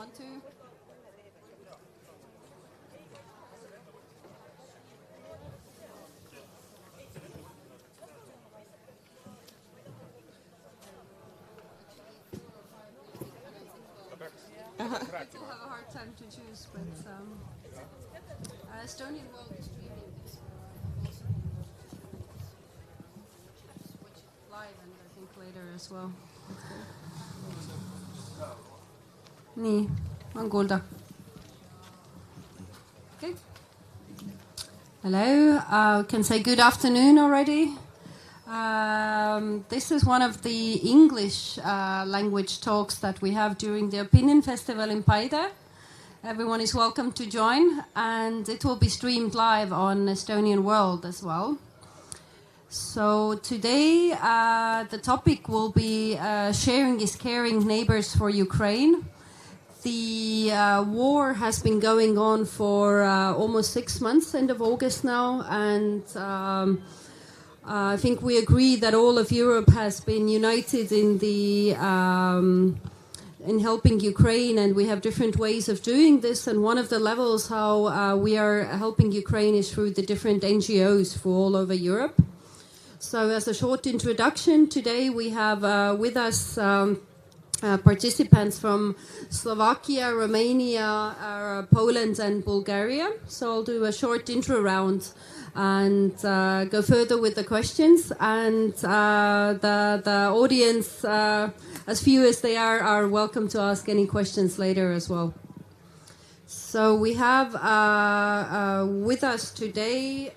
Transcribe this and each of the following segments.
1, 2. People have a hard time to choose, but Estonian World is streaming this also. Switch it live and I think later as well. Nii, on kuulda. Okay. Hello, can say good afternoon already. This is one of the English language talks that we have during the Opinion Festival in Paide. Everyone is welcome to join, and it will be streamed live on Estonian World as well. So today the topic will be sharing is caring, neighbors for Ukraine. The war has been going on for almost 6 months, end of August now, and I think we agree that all of Europe has been united in the in helping Ukraine, and we have different ways of doing this. And one of the levels how we are helping Ukraine is through the different NGOs for all over Europe. So as a short introduction, today we have with us participants from Slovakia, Romania, Poland and Bulgaria. So I'll do a short intro round and go further with the questions, and the audience, as few as they are welcome to ask any questions later as well. So we have with us today,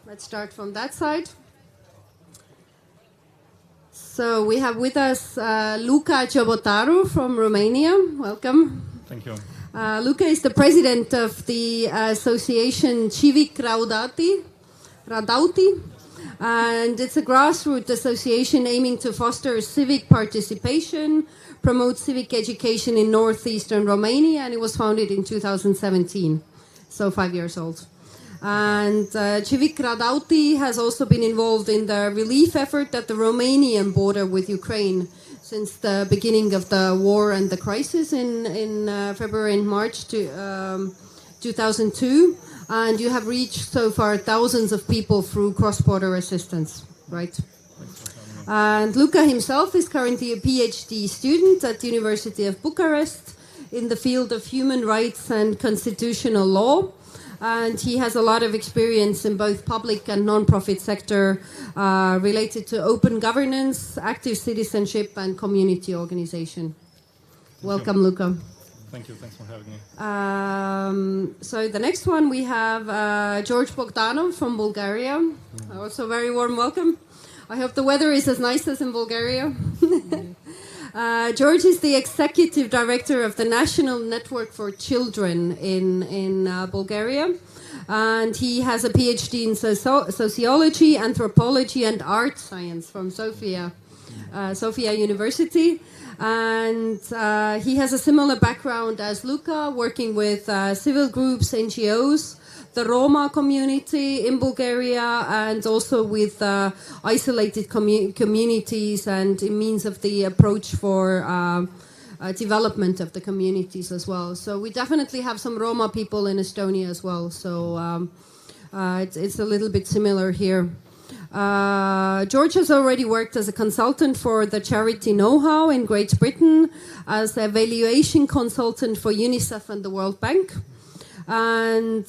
let's start from that side. So we have with us Luca Ciobotaru from Romania. Welcome. Thank you. Luca is the president of the association Civic Radauti, and it's a grassroots association aiming to foster civic participation, promote civic education in northeastern Romania, and it was founded in 2017, so 5 years old. And Civic Radauti has also been involved in the relief effort at the Romanian border with Ukraine since the beginning of the war and the crisis in February and March 2002. And you have reached so far thousands of people through cross-border assistance, right? And Luca himself is currently a PhD student at the University of Bucharest in the field of human rights and constitutional law. And he has a lot of experience in both public and non-profit sector related to open governance, active citizenship, and community organization. Welcome, Luca. Thank you. Thanks for having me. So the next one we have George Bogdanov from Bulgaria. Also very warm welcome. I hope the weather is as nice as in Bulgaria. George is the executive director of the National Network for Children in Bulgaria, and he has a PhD in sociology, anthropology, and art science from Sofia University. And he has a similar background as Luca, working with civil groups, NGOs, the Roma community in Bulgaria, and also with isolated communities and in means of the approach for development of the communities as well. So we definitely have some Roma people in Estonia as well. So it's a little bit similar here. George has already worked as a consultant for the charity Know-How in Great Britain, as a valuation consultant for UNICEF and the World Bank. And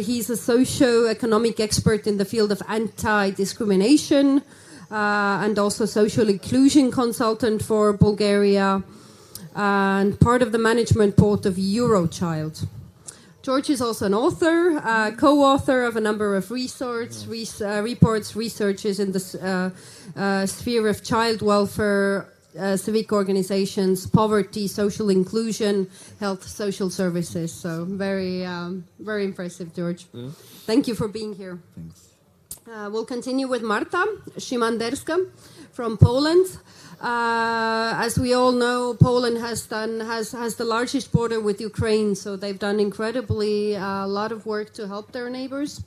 he's a socio-economic expert in the field of anti-discrimination and also social inclusion consultant for Bulgaria and part of the management board of Eurochild. George is also an author, co-author of a number of reports, researches in the sphere of child welfare, civic organizations, poverty, social inclusion, health, social services. So very impressive, George. Yeah. Thank you for being here. Thanks. We'll continue with Marta Szymanderska from Poland. As we all know, Poland has the largest border with Ukraine, so they've done incredibly a lot of work to help their neighbors.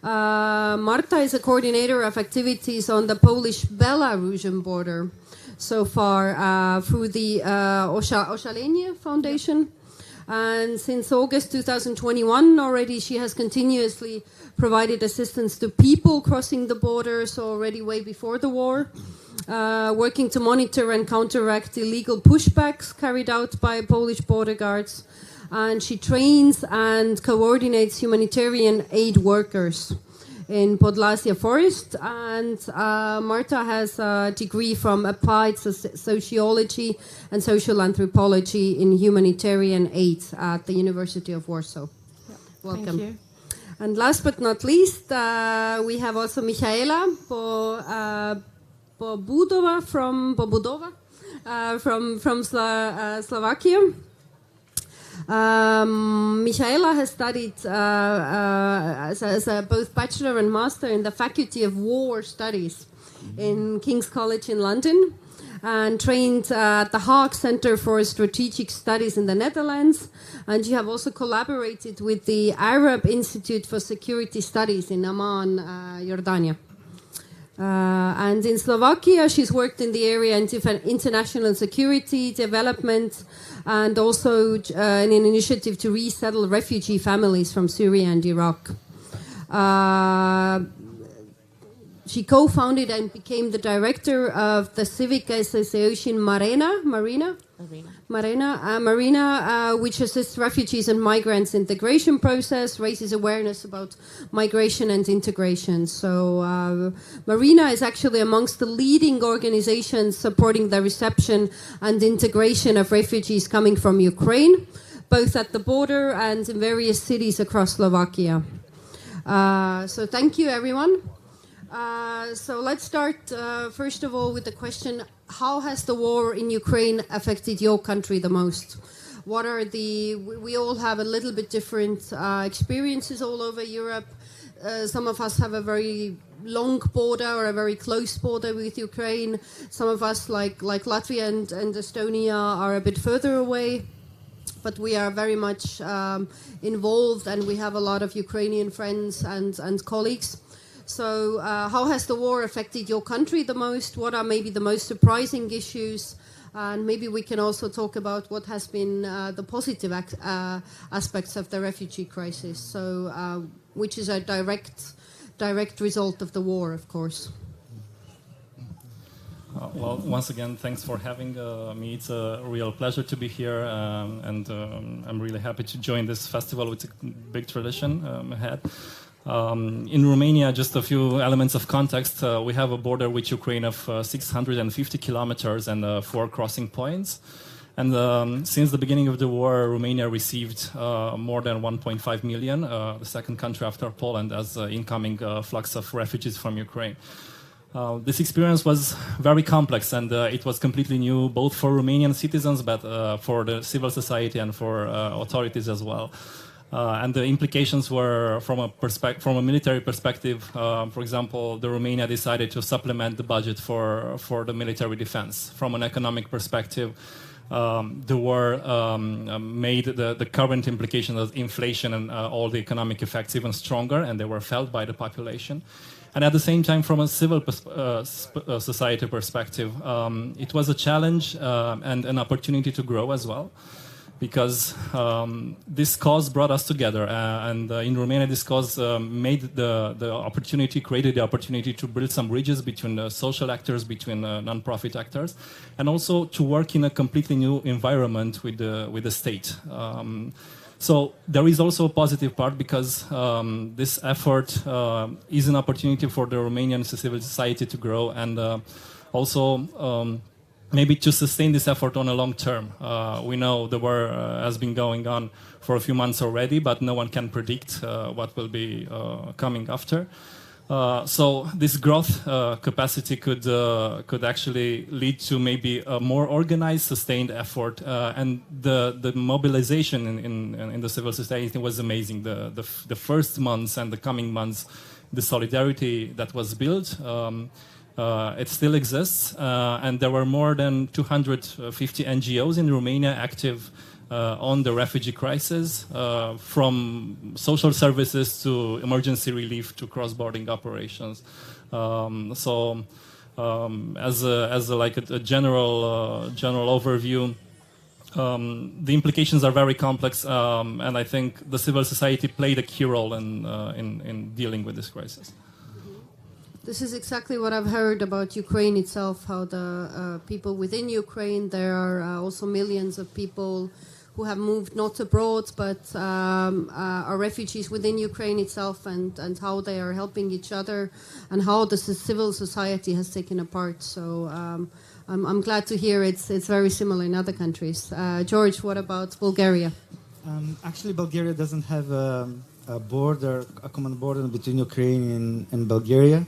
Marta is a coordinator of activities on the Polish-Belarusian border. so far through the Oszalenie Foundation. And since August 2021 already, she has continuously provided assistance to people crossing the borders already way before the war, working to monitor and counteract illegal pushbacks carried out by Polish border guards. And she trains and coordinates humanitarian aid workers in Podlasia Forest. And Marta has a degree from Applied Sociology and Social Anthropology in Humanitarian Aid at the University of Warsaw. Yeah. Welcome. Thank you. And last but not least, we have also Michaela Bobudova from Slovakia. Michaela has studied as a both bachelor and master in the Faculty of War Studies in King's College in London, and trained at the Hague Center for Strategic Studies in the Netherlands. And she have also collaborated with the Arab Institute for Security Studies in Amman, Jordania. And in Slovakia, she's worked in the area of international security, development, and also in an initiative to resettle refugee families from Syria and Iraq. She co-founded and became the director of the civic association Marina, which assists refugees and migrants integration process, raises awareness about migration and integration. So Marina is actually amongst the leading organizations supporting the reception and integration of refugees coming from Ukraine, both at the border and in various cities across Slovakia. So thank you, everyone. So let's start, first of all, with the question, how has the war in Ukraine affected your country the most? What are we all have a little bit different experiences all over Europe. Some of us have a very long border or a very close border with Ukraine. Some of us, like Latvia and Estonia, are a bit further away. But we are very much involved, and we have a lot of Ukrainian friends and colleagues. So how has the war affected your country the most? What are maybe the most surprising issues? And maybe we can also talk about what has been the positive aspects of the refugee crisis, so which is a direct result of the war, of course. Well, once again, thanks for having me. It's a real pleasure to be here, and I'm really happy to join this festival with a big tradition ahead. In Romania, just a few elements of context. We have a border with Ukraine of 650 kilometers and 4 crossing points. And since the beginning of the war, Romania received more than 1.5 million, the second country after Poland, as incoming flux of refugees from Ukraine. This experience was very complex, and it was completely new, both for Romanian citizens, but for the civil society and for authorities as well. And the implications were from a military perspective. For example, Romania decided to supplement the budget for the military defense. From an economic perspective, the war made the current implications of inflation and all the economic effects even stronger, and they were felt by the population. And at the same time, from a civil society perspective, it was a challenge and an opportunity to grow as well. Because this cause brought us together, and in Romania, this cause created the opportunity to build some bridges between social actors, between non-profit actors, and also to work in a completely new environment with the state. So there is also a positive part, because this effort is an opportunity for the Romanian civil society to grow, and also maybe to sustain this effort on a long term. We know the war has been going on for a few months already, but no one can predict what will be coming after. So this growth capacity could actually lead to maybe a more organized, sustained effort, and the mobilization in the civil society was amazing. The first months and the coming months, the solidarity that was built. It still exists, and there were more than 250 NGOs in Romania active on the refugee crisis, from social services to emergency relief to cross-border operations. So As a general overview, the implications are very complex, and I think the civil society played a key role in dealing with this crisis. This is exactly what I've heard about Ukraine itself, how the people within Ukraine, there are also millions of people who have moved not abroad, but are refugees within Ukraine itself, and how they are helping each other, and how the civil society has taken a part. So I'm glad to hear it's very similar in other countries. George, what about Bulgaria? Actually, Bulgaria doesn't have a common border between Ukraine and Bulgaria.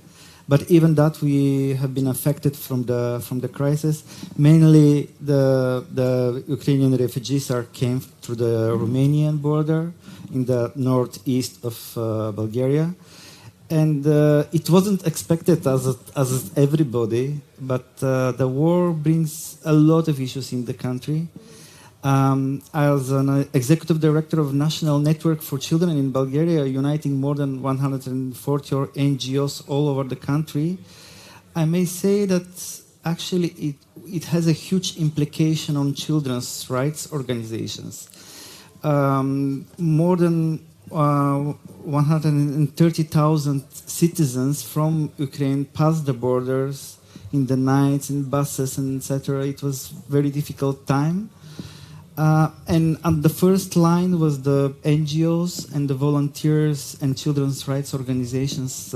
But even that, we have been affected from the crisis. Mainly, the Ukrainian refugees came through the Romanian border in the northeast of Bulgaria, and it wasn't expected as everybody. But the war brings a lot of issues in the country. As an executive director of National Network for Children in Bulgaria, uniting more than 140 NGOs all over the country, I may say that actually it has a huge implication on children's rights organizations. More than 130,000 citizens from Ukraine passed the borders in the nights, in buses, and etc. It was a very difficult time. And on the first line was the NGOs and the volunteers and children's rights organizations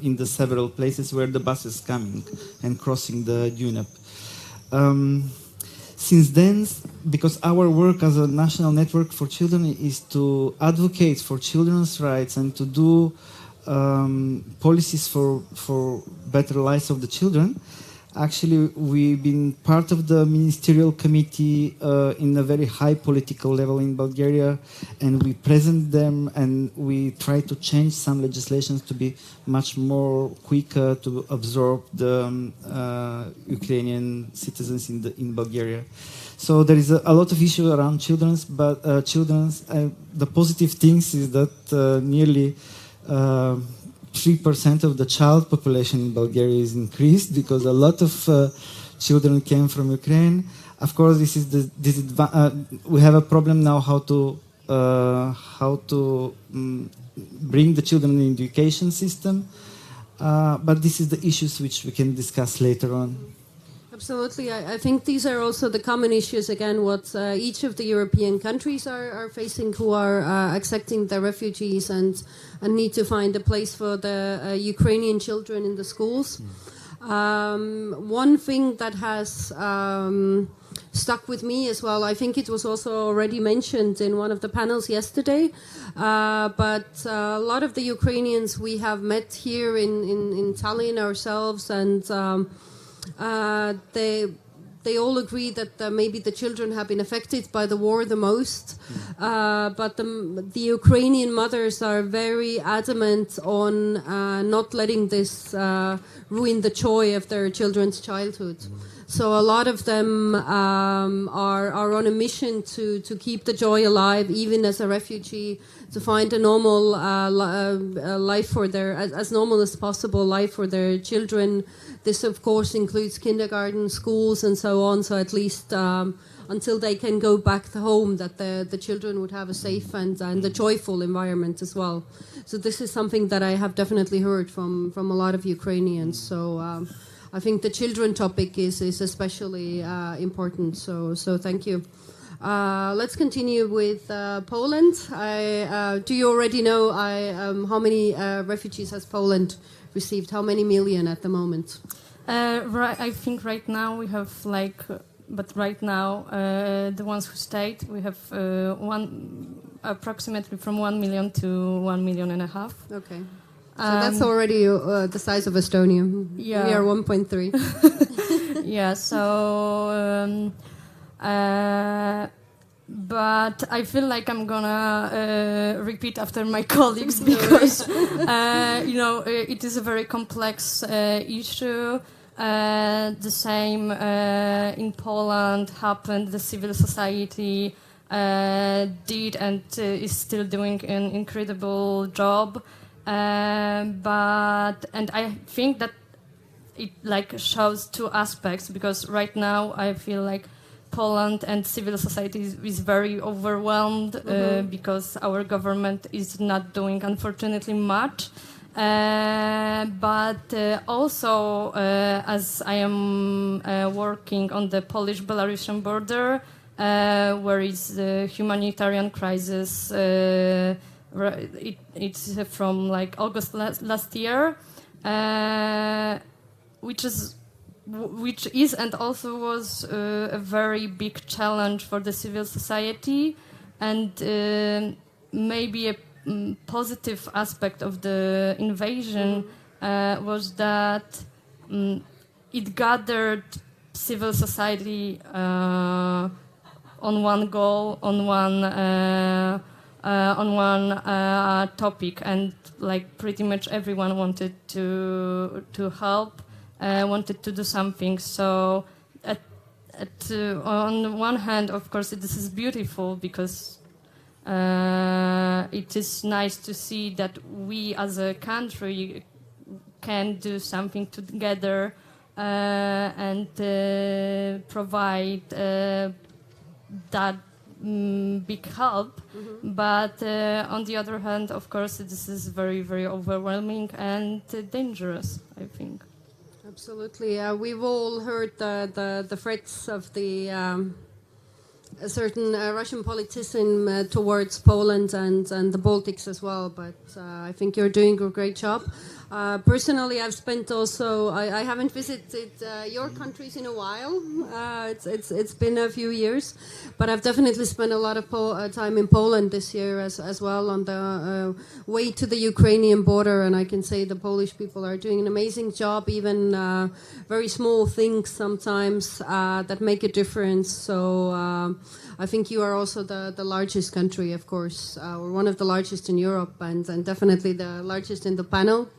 in the several places where the bus is coming and crossing the Danube. Since then, because our work as a national network for children is to advocate for children's rights and to do policies for better lives of the children, actually, we've been part of the ministerial committee in a very high political level in Bulgaria, and we present them and we try to change some legislations to be much more quicker to absorb the Ukrainian citizens in Bulgaria. So there is a lot of issue around children's, but the positive things is that nearly 3% of the child population in Bulgaria is increased because a lot of children came from Ukraine. Of course, we have a problem now how to bring the children in the education system, but this is the issues which we can discuss later on. Absolutely. I think these are also the common issues, again, what each of the European countries are facing, who are accepting the refugees and need to find a place for the Ukrainian children in the schools. One thing that has stuck with me as well, I think it was also already mentioned in one of the panels yesterday, but a lot of the Ukrainians we have met here in Tallinn ourselves, and they all agree that maybe the children have been affected by the war the most, but the Ukrainian mothers are very adamant on not letting this ruin the joy of their children's childhood. So a lot of them are on a mission to keep the joy alive, even as a refugee, to find a normal life for as normal as possible life for their children. This, of course, includes kindergarten, schools, and so on. So at least until they can go back home, that the children would have a safe and a joyful environment as well. So this is something that I have definitely heard from a lot of Ukrainians. So I think the children topic is especially important. So thank you. Let's continue with Poland. Do you already know how many refugees has Poland received? How many million at the moment? I think right now we have but right now the ones who stayed, we have approximately from 1 million to 1.5 million. Okay. So that's already the size of Estonia. Yeah. We are 1.3. Yeah, so but I feel like I'm gonna repeat after my colleagues because it is a very complex issue. The same in Poland happened. The civil society did and is still doing an incredible job. And I think that it like shows two aspects, because right now I feel like Poland and civil society is very overwhelmed because our government is not doing, unfortunately, much. But also, as I am working on the Polish-Belarusian border, where is the humanitarian crisis, it's from like August last year, which is and also was a very big challenge for the civil society, and maybe a positive aspect of the invasion was that it gathered civil society on one goal, on one topic, and like pretty much everyone wanted to help. Wanted to do something. So, on one hand, of course, this is beautiful because it is nice to see that we as a country can do something together and provide that big help. But on the other hand, of course, this is very, very overwhelming and dangerous, I think. Absolutely. We've all heard the threats of the a certain Russian politician towards Poland and the Baltics as well. But I think you're doing a great job. Personally, I've spent also. I haven't visited your countries in a while. It's been a few years, but I've definitely spent a lot of time in Poland this year as well on the way to the Ukrainian border, and I can say the Polish people are doing an amazing job. Even very small things sometimes that make a difference. So I think you are also the largest country, of course, or one of the largest in Europe, and definitely the largest in the panel.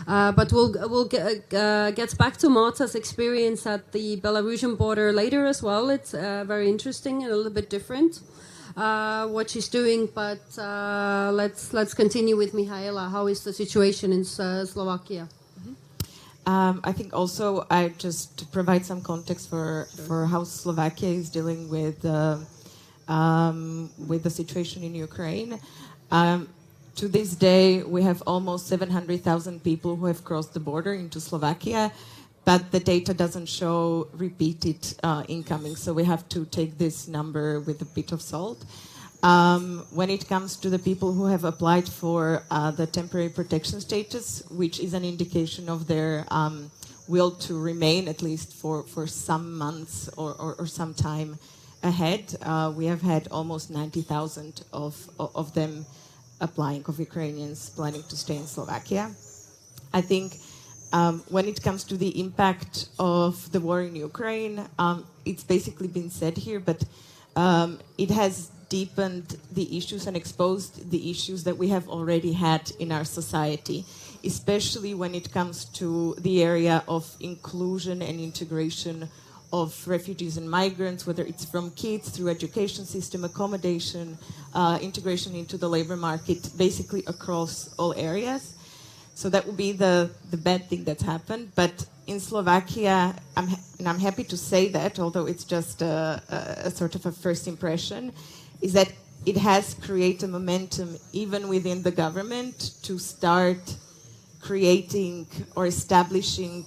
But we'll get back to Marta's experience at the Belarusian border later as well. It's very interesting and a little bit different what she's doing. But let's continue with Mihaela. How is the situation in Slovakia? I think also I just to provide some context for how Slovakia is dealing with the situation in Ukraine. To this day, we have almost 700,000 people who have crossed the border into Slovakia, but the data doesn't show repeated incoming, so we have to take this number with a bit of salt. When it comes to the people who have applied for the temporary protection status, which is an indication of their will to remain at least for some months or some time ahead, we have had almost 90,000 of them applying, of Ukrainians planning to stay in Slovakia. I think when it comes to the impact of the war in Ukraine, it's basically been said here, but it has deepened the issues and exposed the issues that we have already had in our society, especially when it comes to the area of inclusion and integration of refugees and migrants, whether it's from kids through education system, accommodation, integration into the labor market, basically across all areas. So that would be the bad thing that's happened. But in Slovakia, I'm happy to say that, although it's just a sort of a first impression, is that it has created momentum even within the government to start creating or establishing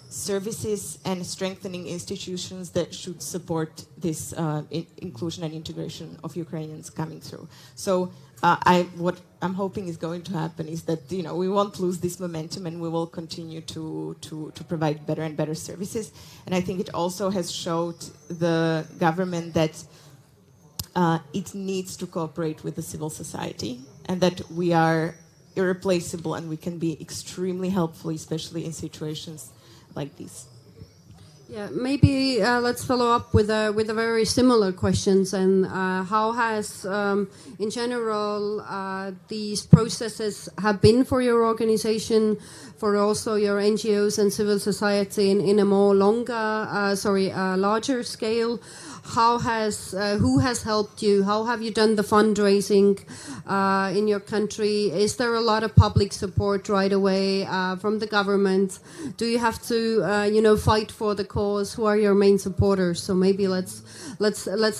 services and strengthening institutions that should support this inclusion and integration of Ukrainians coming through. So what I'm hoping is going to happen is that we won't lose this momentum and we will continue to provide better and better services. And I think it also has showed the government that it needs to cooperate with the civil society and that we are irreplaceable and we can be extremely helpful, especially in situations like this. Yeah, maybe let's follow up with a very similar questions. And how has, in general, these processes have been for your organization, for also your NGOs and civil society in a more larger scale? who has helped you? How have you done the fundraising in your country? Is there a lot of public support right away from the government? Do you have to fight for the cause? Who are your main supporters? So maybe let's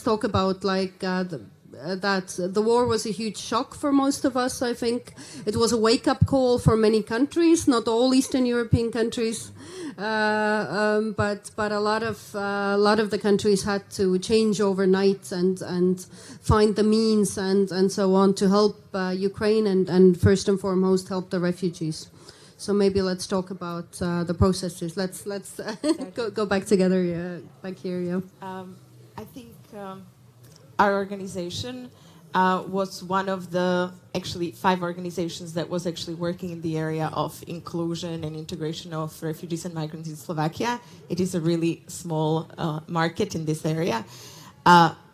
talk about like that the war was a huge shock for most of us. I think it was a wake-up call for many countries, not all Eastern European countries, but a lot of the countries had to change overnight and find the means and so on to help Ukraine and first and foremost help the refugees. So maybe let's talk about the processes. Let's go back together, back here. Yeah. I think. Our organization was one of the actually 5 organizations that was actually working in the area of inclusion and integration of refugees and migrants in Slovakia. It is a really small market in this area.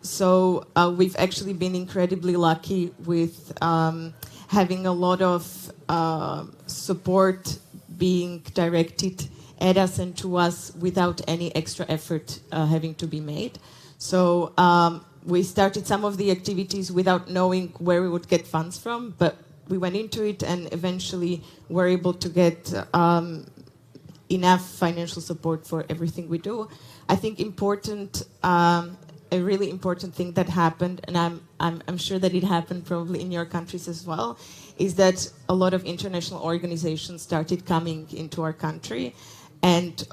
So we've actually been incredibly lucky with having a lot of support being directed at us and to us without any extra effort having to be made. So we started some of the activities without knowing where we would get funds from, but we went into it and eventually were able to get enough financial support for everything we do. I think a really important thing that happened, and I'm sure that it happened probably in your countries as well, is that a lot of international organizations started coming into our country and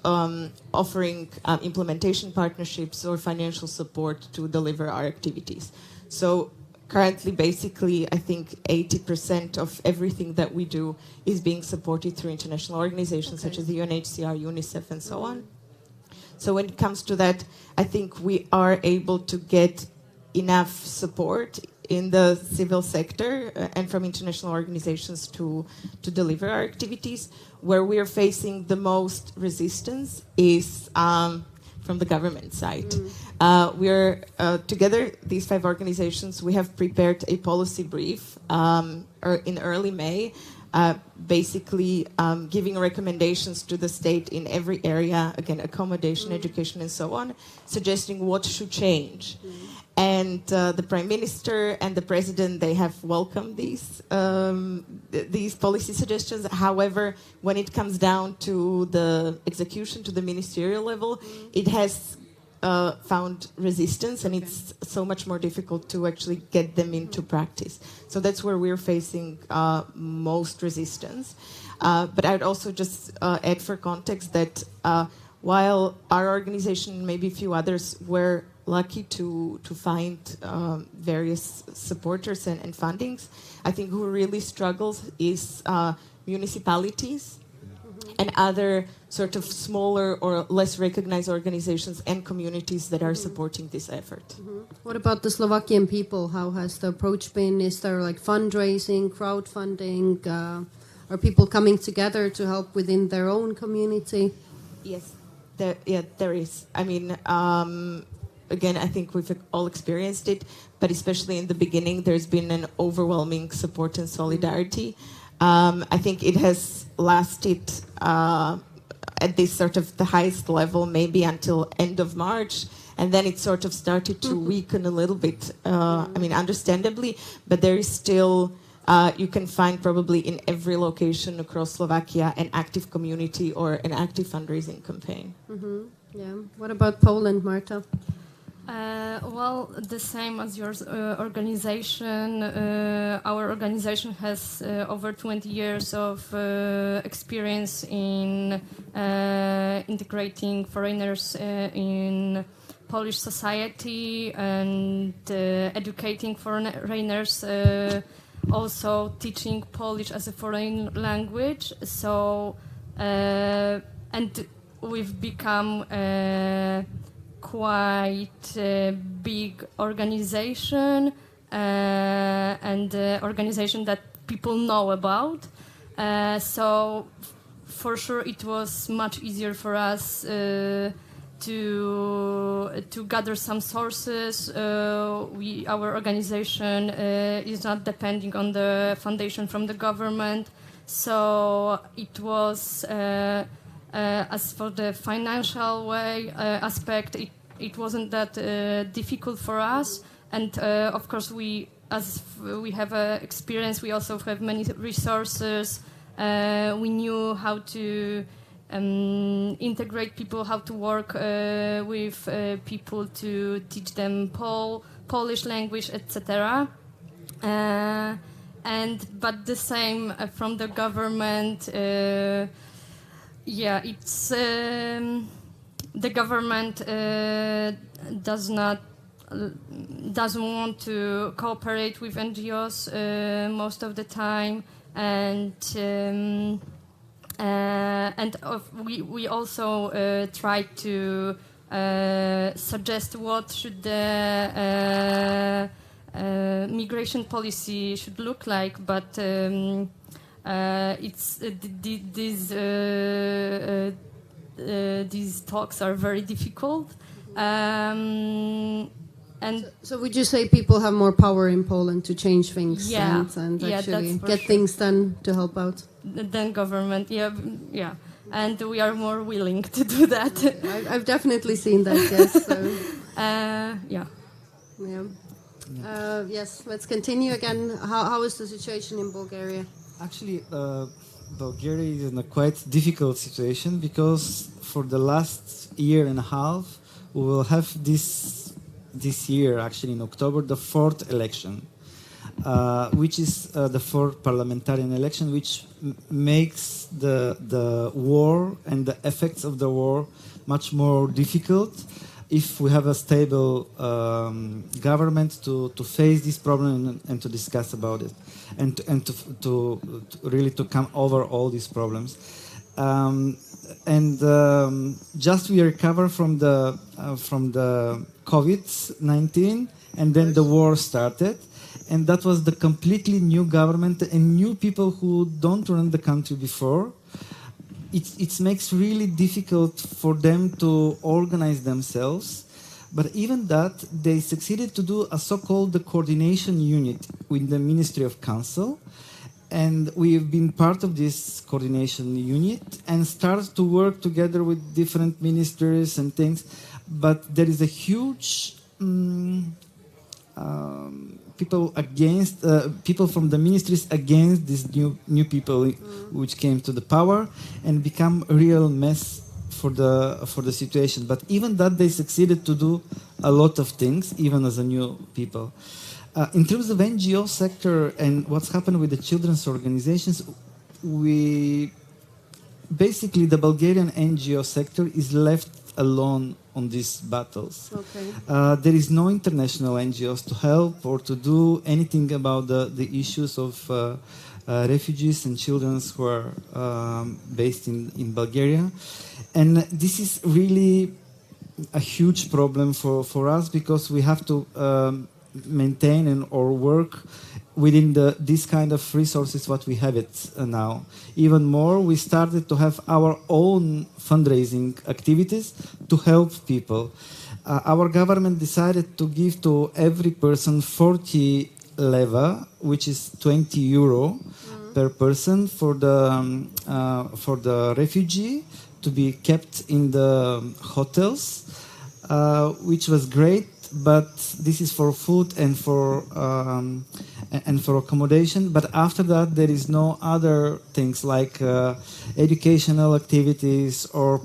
offering implementation partnerships or financial support to deliver our activities. So currently, basically, I think 80% of everything that we do is being supported through international organizations such as the UNHCR, UNICEF, and so on. So when it comes to that, I think we are able to get enough support in the civil sector and from international organizations to deliver our activities. Where we are facing the most resistance is from the government side. We're together, these 5 organizations, we have prepared a policy brief in early May, basically giving recommendations to the state in every area, again, accommodation, education, and so on, suggesting what should change. And the Prime Minister and the President, they have welcomed these policy suggestions. However, when it comes down to the execution, to the ministerial level, it has found resistance, and it's so much more difficult to actually get them into practice. So that's where we're facing most resistance. But I'd also just add for context that while our organization and maybe a few others were lucky to find various supporters and fundings, I think who really struggles is municipalities and other sort of smaller or less recognized organizations and communities that are supporting this effort. What about the Slovakian people? How has the approach been? Is there like fundraising, crowdfunding? Are people coming together to help within their own community? Yes, there is. I mean, again, I think we've all experienced it, but especially in the beginning, there's been an overwhelming support and solidarity. I think it has lasted at this sort of the highest level maybe until end of March, and then it sort of started to weaken a little bit. I mean, understandably, but there is still, you can find probably in every location across Slovakia an active community or an active fundraising campaign. Yeah. What about Poland, Marta? Well, the same as your organization. Our organization has over 20 years of experience in integrating foreigners in Polish society and educating foreigners, also teaching Polish as a foreign language. So, and we've become quite a big organization and organization that people know about. So for sure it was much easier for us to gather some sources. Our organization is not depending on the foundation from the government. So it was as for the financial way aspect, it wasn't that difficult for us. And of course, as we have experience, we also have many resources. We knew how to integrate people, how to work with people to teach them Polish language, etc. But the same from the government. It's the government doesn't want to cooperate with NGOs most of the time, and we also try to suggest what should the migration policy should look like, but these talks are very difficult. So would you say people have more power in Poland to change things and actually get things done to help out? Than government, yeah. And we are more willing to do that. I've definitely seen that, yes. So. Yes, let's continue again. How is the situation in Bulgaria? Actually, Bulgaria is in a quite difficult situation because for the last year and a half, we will have this year, actually in October, the fourth election, which is the fourth parliamentarian election, which makes the war and the effects of the war much more difficult if we have a stable government to face this problem and to discuss about it, and to really to come over all these problems. Just we recover from the COVID-19, and then the war started, and that was the completely new government and new people who don't run the country before. It makes really difficult for them to organize themselves, but even that they succeeded to do a so-called coordination unit with the Ministry of Council. And we've been part of this coordination unit and started to work together with different ministries and things. But there is a huge people from the ministries against these new people which came to the power and become a real mess for the situation. But even that they succeeded to do a lot of things, even as a new people. In terms of NGO sector and what's happened with the children's organizations, basically the Bulgarian NGO sector is left alone on these battles. Okay. There is no international NGOs to help or to do anything about the issues of refugees and children who are based in Bulgaria. And this is really a huge problem for us because we have to maintain or work within this kind of resources what we have it now. Even more, we started to have our own fundraising activities to help people. Our government decided to give to every person 40 leva, which is 20 euro per person for the refugee to be kept in the hotels, which was great. But this is for food and for accommodation. But after that, there is no other things like educational activities or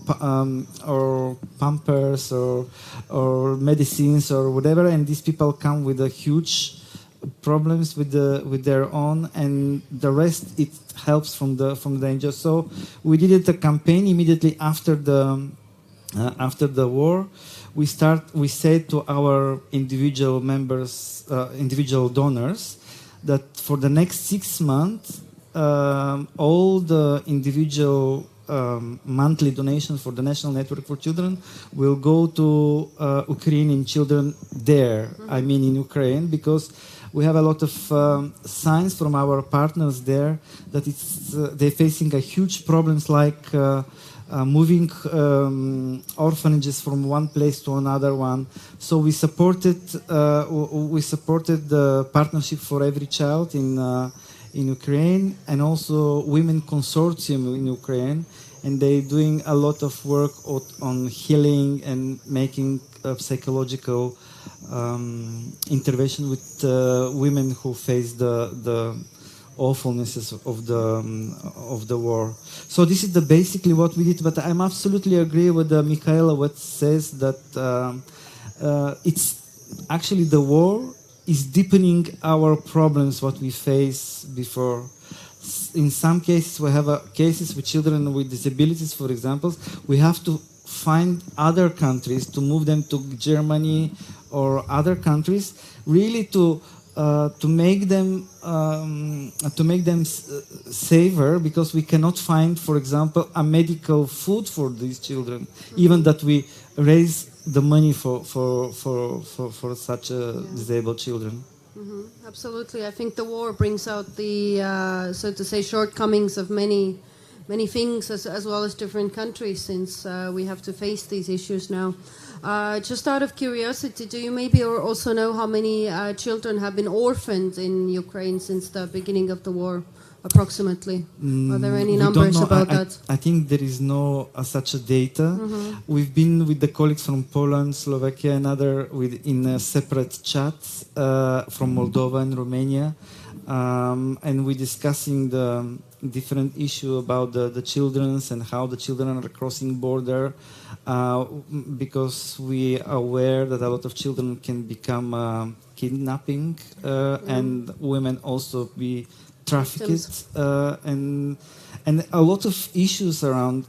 pampers or medicines or whatever. And these people come with a huge problems with their own, and the rest it helps from the NGO. So we did a campaign immediately after the war. We said to our individual members, individual donors, that for the next 6 months, all the individual monthly donations for the National Network for Children will go to Ukrainian children there. I mean in Ukraine, because we have a lot of signs from our partners there that they're facing a huge problems like moving orphanages from one place to another one. So we supported the Partnership for Every Child in Ukraine, and also Women Consortium in Ukraine. and they're doing a lot of work on healing and making psychological intervention with women who face the awfulnesses of the war. So this is basically what we did. But I'm absolutely agree with Michaela what says that it's actually the war is deepening our problems what we face before. In some cases, we have cases with children with disabilities, for example. We have to find other countries to move them to Germany or other countries, really to make them safer, because we cannot find, for example, a medical food for these children, even that we raise the money for such disabled children. Mm-hmm. Absolutely. I think the war brings out the, so to say, shortcomings of many things, as well as different countries, since we have to face these issues now. Just out of curiosity, do you maybe also know how many children have been orphaned in Ukraine since the beginning of the war, approximately? Are there any numbers about that? I think there is no such a data. Mm-hmm. We've been with the colleagues from Poland, Slovakia, and other in separate chats from Moldova and Romania, and we're discussing the different issue about the children and how the children are crossing border, because we are aware that a lot of children can become kidnapping, and women also be trafficked, and a lot of issues around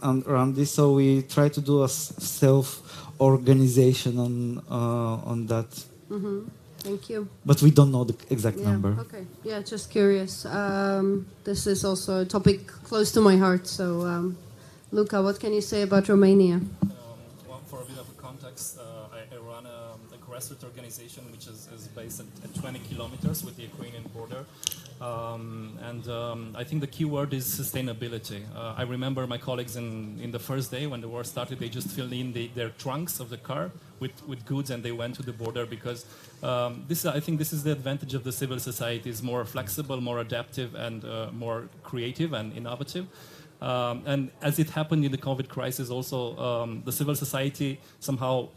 this. So we try to do a self-organization on that. Mm-hmm. Thank you. But we don't know the exact number. Okay. Yeah, just curious. This is also a topic close to my heart. So, Luca, what can you say about Romania? Well, for a bit of context, I run a grassroots organization which is based at 20 kilometers with the Ukrainian border. I think the key word is sustainability. I remember my colleagues in the first day when the war started, they just filled in their trunks of the car with goods, and they went to the border, because I think this is the advantage of the civil society. It's more flexible, more adaptive, and more creative and innovative. And as it happened in the COVID crisis also, the civil society somehow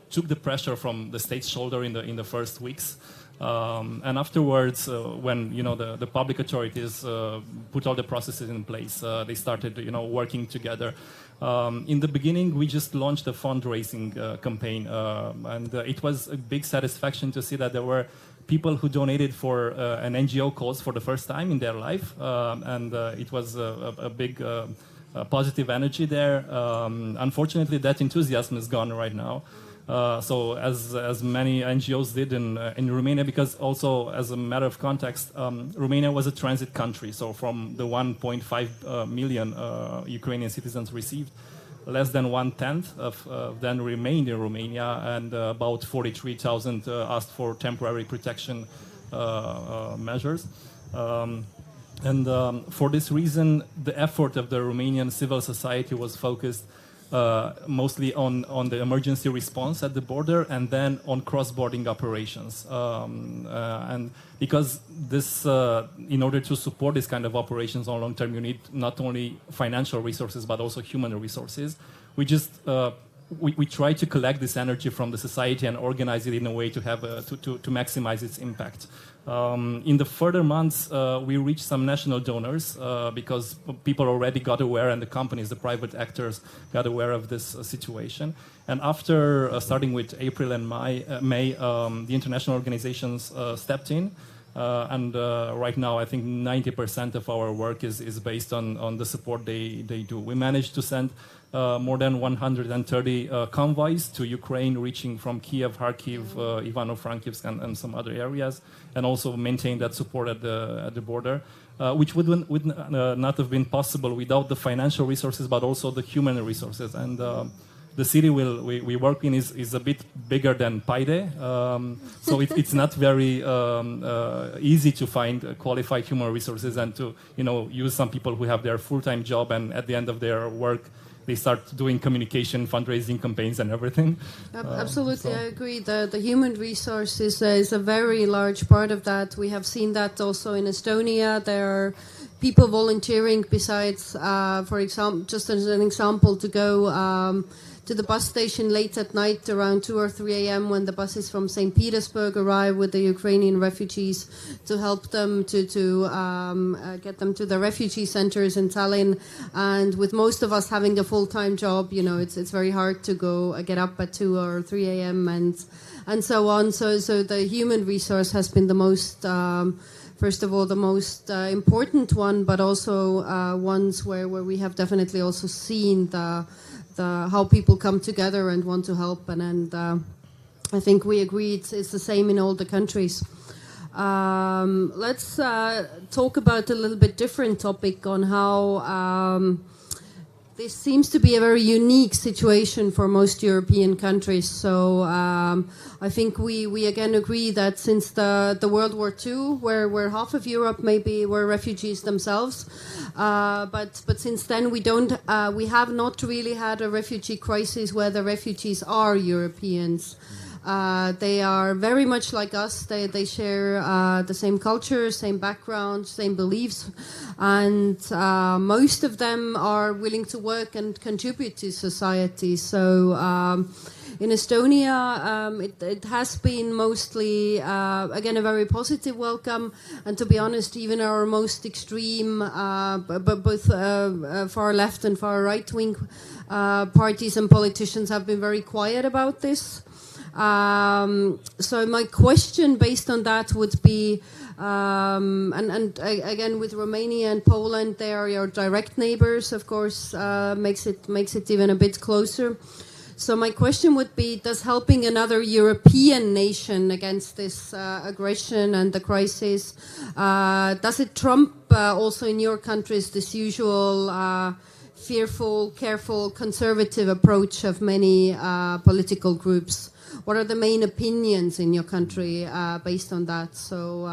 took the pressure from the state's shoulder in the first weeks. And afterwards, when the public authorities put all the processes in place, they started working together. In the beginning, we just launched a fundraising campaign, and it was a big satisfaction to see that there were people who donated for an NGO cause for the first time in their life, and it was a big positive energy there. Unfortunately, that enthusiasm is gone right now. So as many NGOs did in Romania, because also as a matter of context, Romania was a transit country. So from the 1.5 million Ukrainian citizens received, less than 1/10 of them remained in Romania, and about 43,000 asked for temporary protection measures. For this reason, the effort of the Romanian civil society was focused mostly on the emergency response at the border, and then on cross-border operations. And because this, in order to support this kind of operations on long term, you need not only financial resources but also human resources. We just we try to collect this energy from the society and organize it in a way to have to maximize its impact. In the further months, we reached some national donors because people already got aware, and the companies, the private actors, got aware of this situation. And after starting with April and May, the international organizations stepped in. And right now, I think 90% of our work is based on the support they do. We managed to send more than 130 convoys to Ukraine, reaching from Kiev, Kharkiv, Ivano-Frankivsk, and some other areas, and also maintain that support at the border, which would not have been possible without the financial resources, but also the human resources. And the city we work in is a bit bigger than Paide, so it's not very easy to find qualified human resources and to use some people who have their full-time job, and at the end of their work they start doing communication, fundraising campaigns, and everything. Absolutely, I agree. The human resource is a very large part of that. We have seen that also in Estonia. There are people volunteering besides, for example, just as an example, to go to the bus station late at night around 2 or 3 a.m. when the buses from St. Petersburg arrive with the Ukrainian refugees, to help them to get them to the refugee centers in Tallinn. And with most of us having a full-time job, you know, it's very hard to go get up at 2 or 3 a.m. and so on. So the human resource has been the most first of all, the most important one, but also ones where we have definitely also seen the how people come together and want to help, and I think we agree it's the same in all the countries. Let's talk about a little bit different topic on how this seems to be a very unique situation for most European countries. So I think we again agree that since the World War II, where half of Europe maybe were refugees themselves, but since then we have not really had a refugee crisis where the refugees are Europeans. They are very much like us. They share the same culture, same background, same beliefs, and most of them are willing to work and contribute to society. So in Estonia, it has been mostly, again, a very positive welcome. And to be honest, even our most extreme, both far left and far right-wing parties and politicians have been very quiet about this. So my question based on that would be, and again with Romania and Poland, they are your direct neighbors, of course, makes it even a bit closer. So my question would be, does helping another European nation against this aggression and the crisis, does it trump also in your countries this usual fearful, careful, conservative approach of many political groups? What are the main opinions in your country based on that? So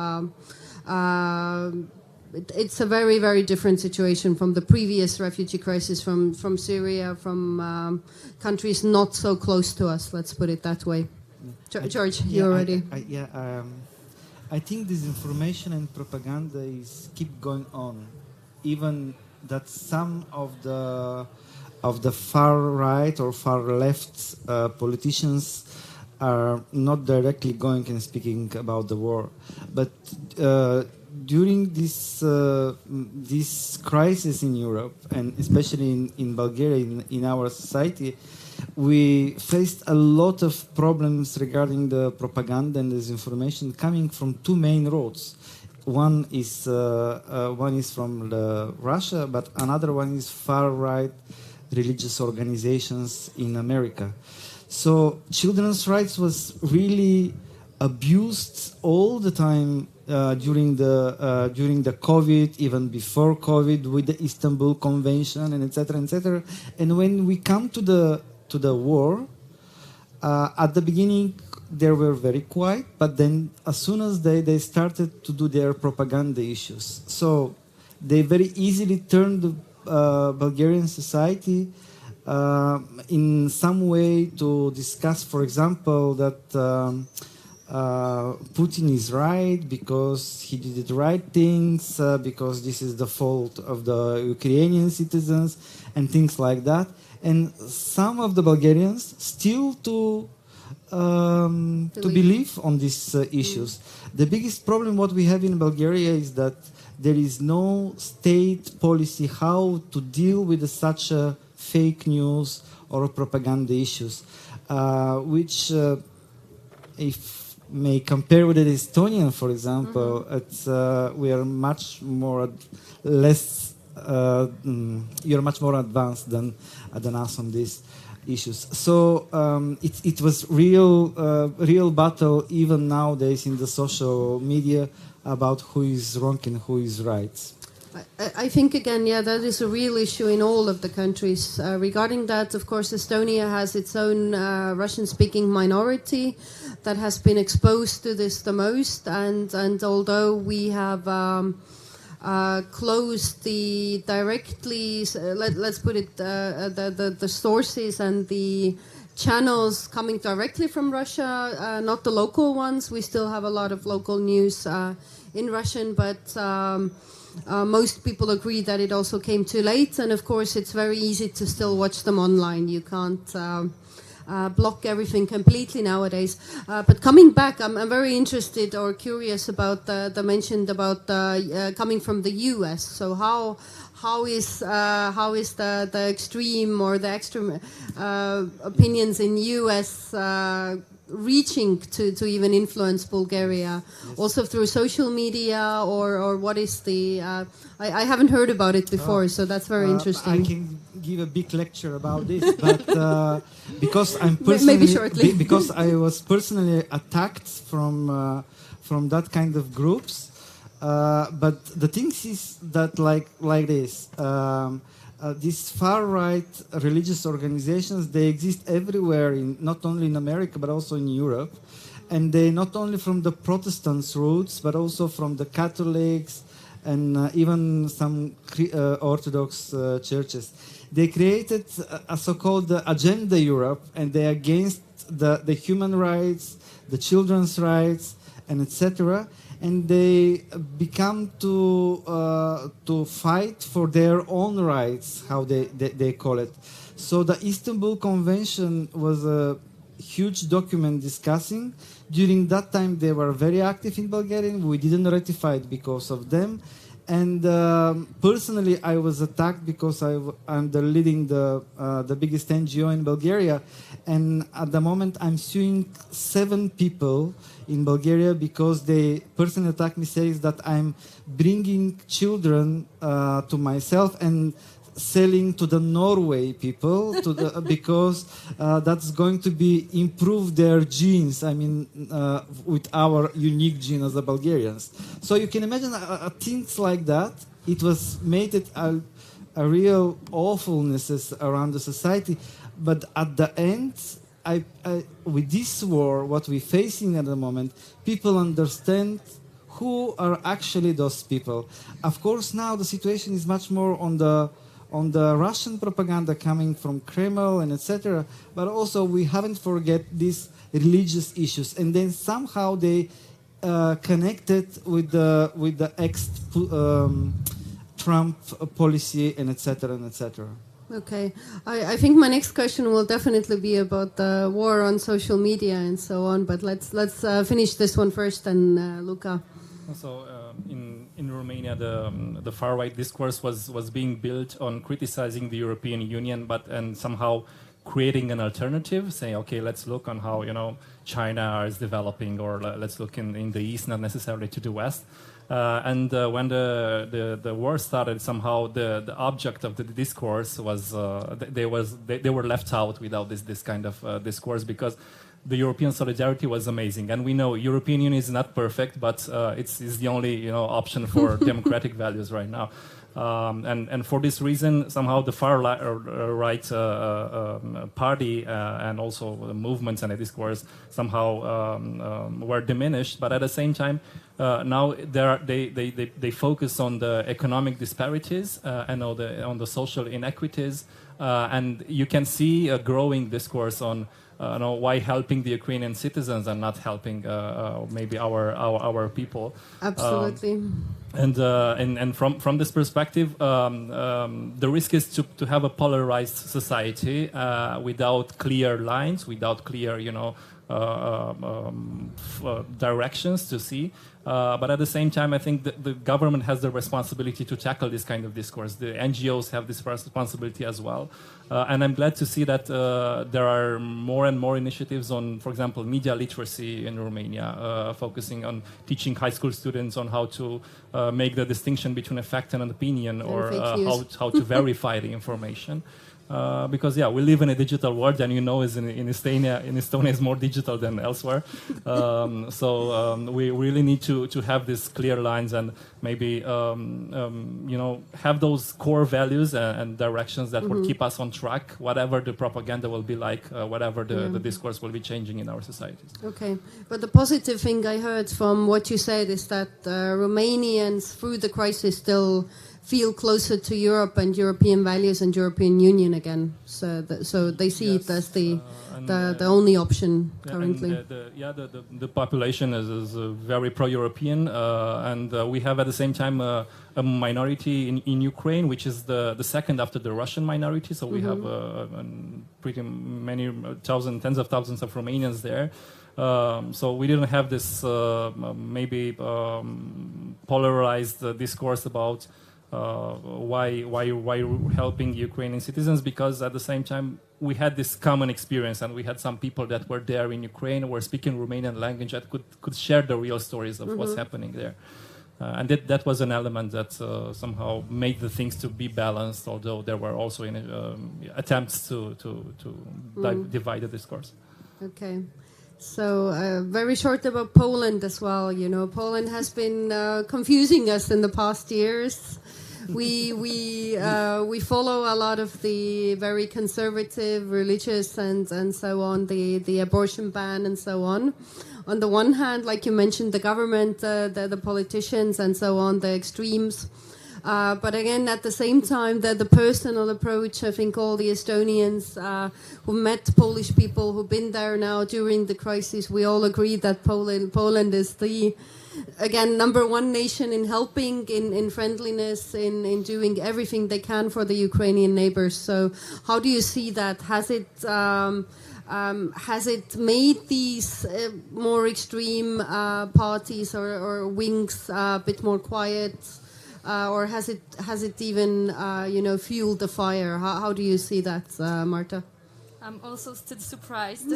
it's a very, very different situation from the previous refugee crisis from Syria, from countries not so close to us, let's put it that way. George, you already... I think disinformation and propaganda keep going on. Even that some of the far right or far left politicians are not directly going and speaking about the war, but during this crisis in Europe, and especially in Bulgaria, in our society, we faced a lot of problems regarding the propaganda and disinformation coming from two main roads. One is from Russia, but another one is far right religious organizations in America. So children's rights was really abused all the time during the COVID, even before COVID, with the Istanbul Convention and etc. etc. And when we come to the war, at the beginning they were very quiet, but then as soon as they started to do their propaganda issues, so they very easily turned the Bulgarian society in some way to discuss, for example, that Putin is right because he did the right things, because this is the fault of the Ukrainian citizens and things like that. And some of the Bulgarians still to believe on these issues. The biggest problem what we have in Bulgaria is that there is no state policy how to deal with such fake news or propaganda issues, which if may compare with the Estonian, for example, it's we are much more less. You're much more advanced than us on these issues. So it was real battle even nowadays in the social media about who is wrong and who is right. I think, again, yeah, that is a real issue in all of the countries. Regarding that, of course, Estonia has its own Russian-speaking minority that has been exposed to this the most. And although we have closed the directly, let's put it, the sources and the channels coming directly from Russia, not the local ones. We still have a lot of local news in Russian, but most people agree that it also came too late, and of course it's very easy to still watch them online. You can't block everything completely nowadays. But coming back, I'm very interested or curious about the mentioned about coming from the US. So how is the extreme or the extreme opinions in US reaching to even influence Bulgaria, also through social media, or what is the? I haven't heard about it before, so that's very interesting. I can give a big lecture about this, but because I'm personally, maybe shortly, because I was personally attacked from that kind of groups. But the thing is that like this. These far-right religious organizations, they exist everywhere, not only in America, but also in Europe. And they not only from the Protestants' roots, but also from the Catholics and even some Orthodox churches. They created a so-called Agenda Europe, and they are against the human rights, the children's rights, and etc. And they become to fight for their own rights, how they call it. So the Istanbul Convention was a huge document discussing. During that time, they were very active in Bulgaria. We didn't ratify it because of them. And personally, I was attacked because I'm leading the biggest NGO in Bulgaria. And at the moment, I'm suing 7 people in Bulgaria because they personally attacked me, says that I'm bringing children to myself and selling to the Norway people because that's going to be improve their genes. I mean, with our unique gene as the Bulgarians. So you can imagine things like that. It was made it a real awfulness around the society. But at the end, with this war, what we're facing at the moment, people understand who are actually those people. Of course, now the situation is much more on the Russian propaganda coming from Kremlin and etc. But also we haven't forget these religious issues, and then somehow they connected with the Trump policy and etc. and etc. Okay, I think my next question will definitely be about the war on social media and so on. But let's finish this one first, and Luca. So in Romania, the far right discourse was being built on criticizing the European Union, and somehow creating an alternative, saying, okay, let's look on how China is developing, or let's look in the east, not necessarily to the west. And when the war started, somehow the object of the discourse was they were left out without this kind of discourse, because the European solidarity was amazing, and we know European Union is not perfect, but it's the only option for democratic values right now. And for this reason, somehow the far right party and also the movements and the discourse somehow were diminished. But at the same time, now they focus on the economic disparities and on the social inequities, and you can see a growing discourse on why helping the Ukrainian citizens and not helping maybe our people. Absolutely. And from this perspective, the risk is to have a polarized society without clear lines, without clear directions to see. But at the same time, I think the government has the responsibility to tackle this kind of discourse. The NGOs have this responsibility as well. And I'm glad to see that there are more and more initiatives on, for example, media literacy in Romania, focusing on teaching high school students on how to make the distinction between a fact and an opinion, or how to verify the information. Because we live in a digital world, and in Estonia is more digital than elsewhere. So we really need to have these clear lines and maybe have those core values and directions that will keep us on track, whatever the propaganda will be like, whatever the discourse will be changing in our societies. Okay, but the positive thing I heard from what you said is that Romanians through the crisis still feel closer to Europe and European values and European Union again. So they see it as the only option currently. The population is very pro-European, and we have at the same time a minority in Ukraine, which is the second after the Russian minority. So we have pretty many tens of thousands of Romanians there. So we didn't have this polarized discourse about why helping Ukrainian citizens, because at the same time we had this common experience, and we had some people that were there in Ukraine, were speaking Romanian language, that could share the real stories of what's happening there. And that was an element that somehow made the things to be balanced, although there were also attempts to divide the discourse. Okay. So very short about Poland as well. You know, Poland has been confusing us in the past years. We follow a lot of the very conservative, religious, and so on, the abortion ban and so on. On the one hand, like you mentioned, the government, the politicians, and so on, the extremes. But again, at the same time, the personal approach, I think all the Estonians who met Polish people who've been there now during the crisis, we all agree that Poland is the, again, number one nation in helping, in friendliness, in doing everything they can for the Ukrainian neighbors. So how do you see that? Has it made these more extreme parties or wings a bit more quiet? Or has it even fueled the fire? How do you see that, Marta? I'm also still surprised,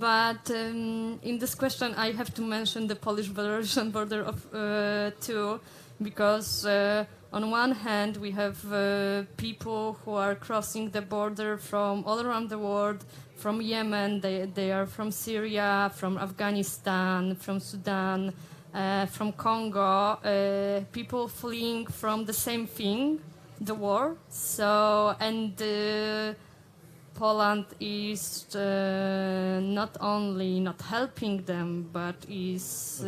but in this question I have to mention the Polish-Belarusian border of too, because on one hand we have people who are crossing the border from all around the world, from Yemen, they are from Syria, from Afghanistan, from Sudan. From Congo, people fleeing from the same thing, the war. So, and Poland is not only not helping them, but is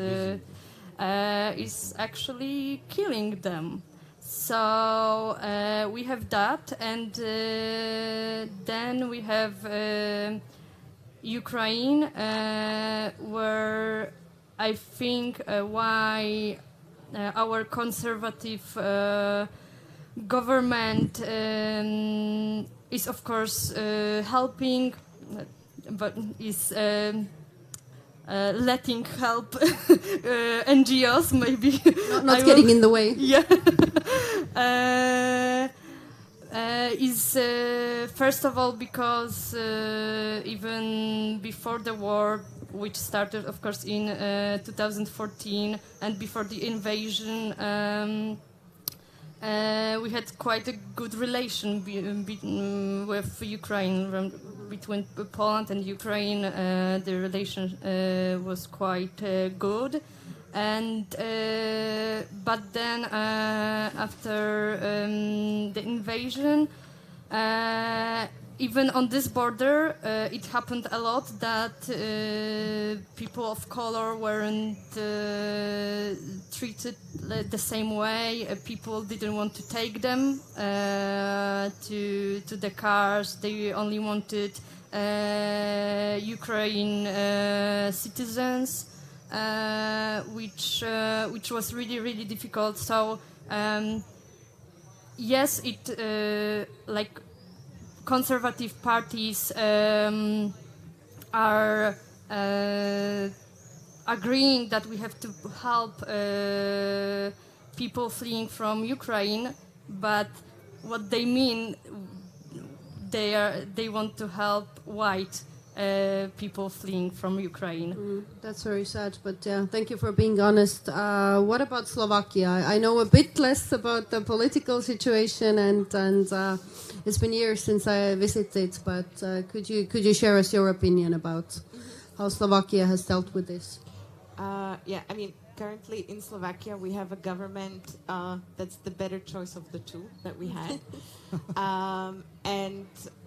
actually killing them. So we have that, and then we have Ukraine, where I think why our conservative government is, of course, helping, but is letting help NGOs, maybe. Not getting in the way. Yeah. Is first of all because even before the war, which started, of course, in 2014, and before the invasion, we had quite a good relation with Ukraine. Between Poland and Ukraine, the relation was quite good. And but then after the invasion, even on this border, it happened a lot that people of color weren't treated the same way. People didn't want to take them to the cars. They only wanted Ukraine citizens. Which was really difficult. So yes, it like conservative parties are agreeing that we have to help people fleeing from Ukraine, but what they mean, they want to help white people fleeing from Ukraine. That's very sad, but yeah, thank you for being honest. What about Slovakia? I know a bit less about the political situation, and it's been years since I visited, but could you share us your opinion about how Slovakia has dealt with this? Yeah, I mean, currently in Slovakia we have a government that's the better choice of the two that we had. And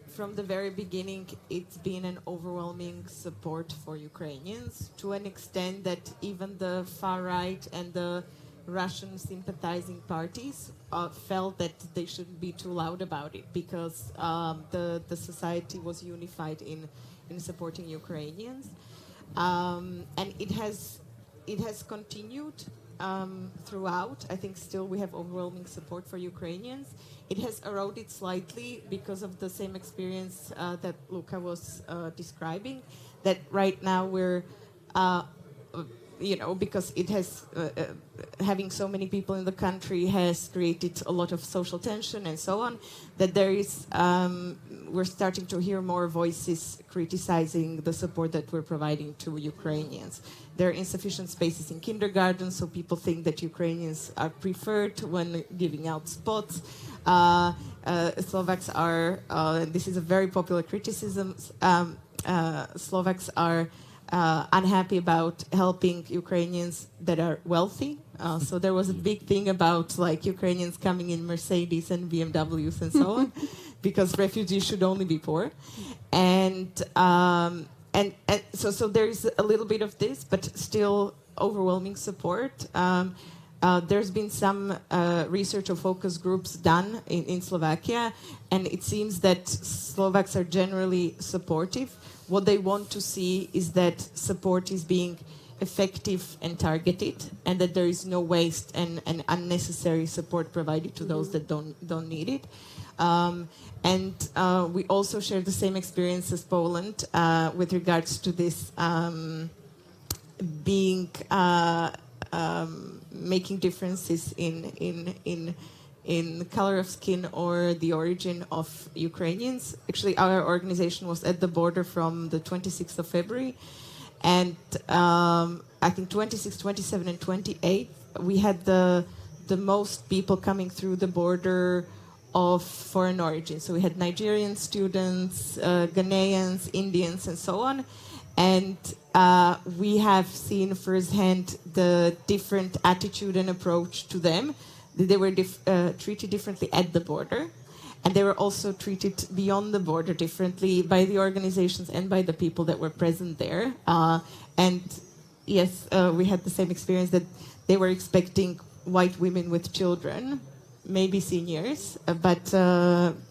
from the very beginning, it's been an overwhelming support for Ukrainians, to an extent that even the far right and the Russian sympathizing parties felt that they shouldn't be too loud about it because the society was unified in supporting Ukrainians, and it has continued throughout. I think still we have overwhelming support for Ukrainians. It has eroded slightly because of the same experience that Luka was describing, that right now we're because it has having so many people in the country has created a lot of social tension and so on, that there is we're starting to hear more voices criticizing the support that we're providing to Ukrainians. There are insufficient spaces in kindergarten, so people think that Ukrainians are preferred when giving out spots. Slovaks are, this is a very popular criticism, Slovaks are unhappy about helping Ukrainians that are wealthy. So there was a big thing about like Ukrainians coming in Mercedes and BMWs and so on, because refugees should only be poor. And so there is a little bit of this, but still overwhelming support. There's been some research or focus groups done in Slovakia, and it seems that Slovaks are generally supportive. What they want to see is that support is being effective and targeted, and that there is no waste and unnecessary support provided to those that don't need it. And we also share the same experience as Poland with regards to this being making differences in color of skin or the origin of Ukrainians. Actually, our organization was at the border from the 26th of February, and I think 26, 27, and 28, we had the most people coming through the border of foreign origin. So we had Nigerian students, Ghanaians, Indians, and so on. And we have seen firsthand the different attitude and approach to them. They were treated differently at the border, and they were also treated beyond the border differently by the organizations and by the people that were present there. And yes, we had the same experience that they were expecting white women with children, maybe seniors, but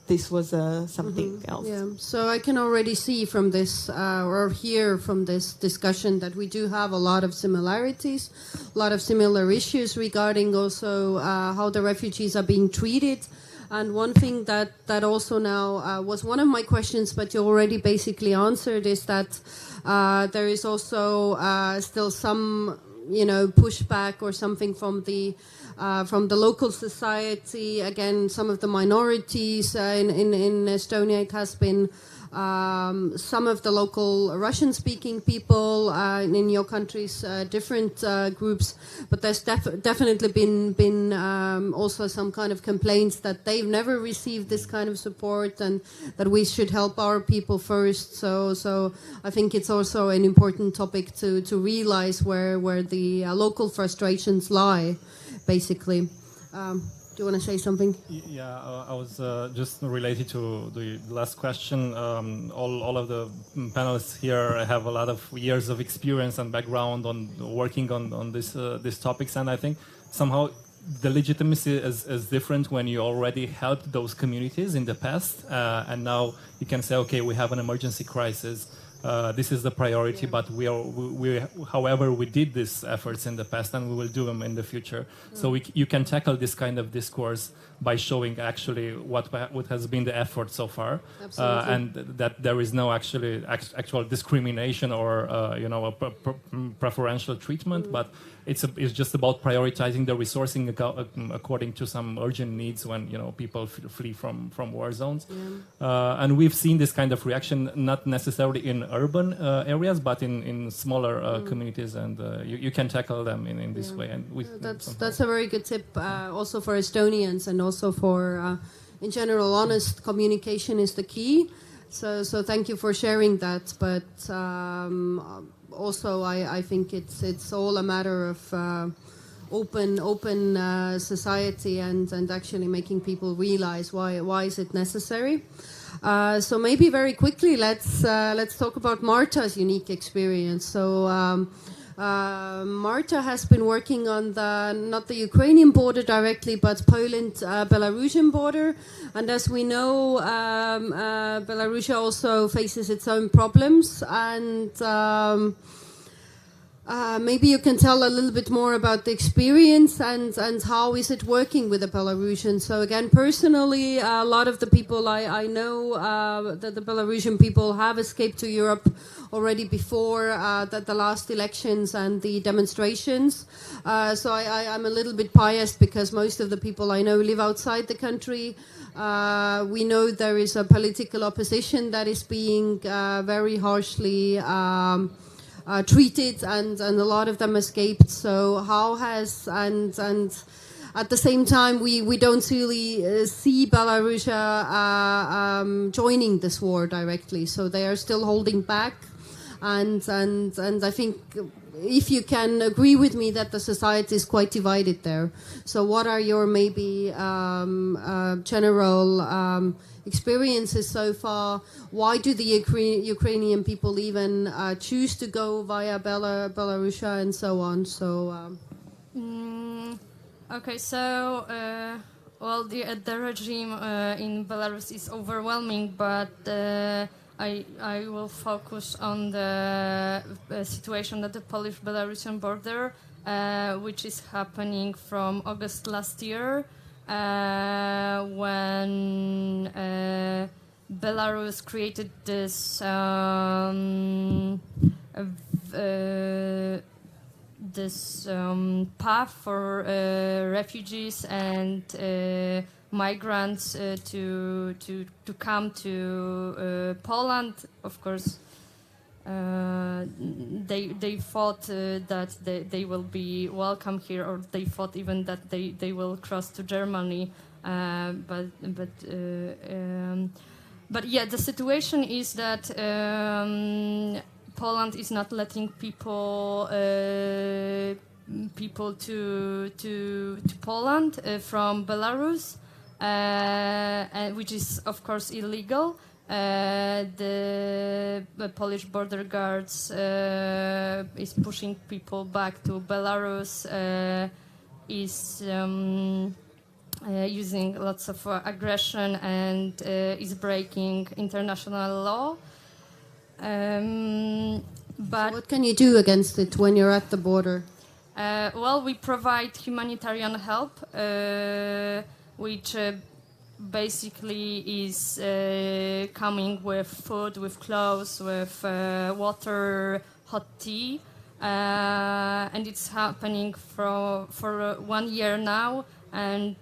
this was something else. Yeah, so I can already see from this, or hear from this discussion, that we do have a lot of similarities, a lot of similar issues regarding also how the refugees are being treated. And one thing that also now was one of my questions, but you already basically answered, is that there is also still some, pushback or something from the local society. Again, some of the minorities in Estonia, it has been some of the local Russian-speaking people in your countries, different groups, but there's definitely been also some kind of complaints that they've never received this kind of support, and that we should help our people first. So I think it's also an important topic to realize where the local frustrations lie, basically. Do you want to say something? Yeah, I was just related to the last question. All of the panelists here have a lot of years of experience and background on working on these topics, and I think somehow the legitimacy is different when you already helped those communities in the past, and now you can say, okay, we have an emergency crisis. This is the priority, but however, we did these efforts in the past, and we will do them in the future. So you can tackle this kind of discourse by showing actually what has been the effort so far, and that there is no actual discrimination or a preferential treatment, but it's just about prioritizing the resourcing according to some urgent needs when people flee from war zones. And we've seen this kind of reaction not necessarily in urban areas, but in smaller communities, and you can tackle them in this way. And that's a very good tip, also for Estonians, and also for in general, honest communication is the key. So thank you for sharing that. But also, I think it's all a matter of open society and actually making people realize why is it necessary. So maybe very quickly, let's talk about Marta's unique experience. So Marta has been working on not the Ukrainian border directly, but Poland-Belarusian border. And as we know, Belarus also faces its own problems. And maybe you can tell a little bit more about the experience and how is it working with the Belarusians. So again, personally, a lot of the people I know that the Belarusian people have escaped to Europe already before the last elections and the demonstrations. So I'm a little bit biased because most of the people I know live outside the country. We know there is a political opposition that is being very harshly treated, and a lot of them escaped. So how has and at the same time we don't really see Belarus joining this war directly. So they are still holding back, and I think if you can agree with me that the society is quite divided there. So what are your maybe general experiences so far? Why do the Ukrainian people even choose to go via Belarus and so on? So okay, so well, the regime in Belarus is overwhelming, but I will focus on the situation at the Polish-Belarusian border, which is happening from August last year, when Belarus created this path for refugees and migrants to come to Poland. Of course, they thought that they will be welcome here, or they thought even that they will cross to Germany. But yeah, the situation is that Poland is not letting people to Poland from Belarus, which is of course illegal. The Polish border guards is pushing people back to Belarus, is using lots of aggression, and is breaking international law. But so what can you do against it when you're at the border? Well, we provide humanitarian help, which basically is coming with food, with clothes, with water, hot tea, and it's happening for 1 year now. And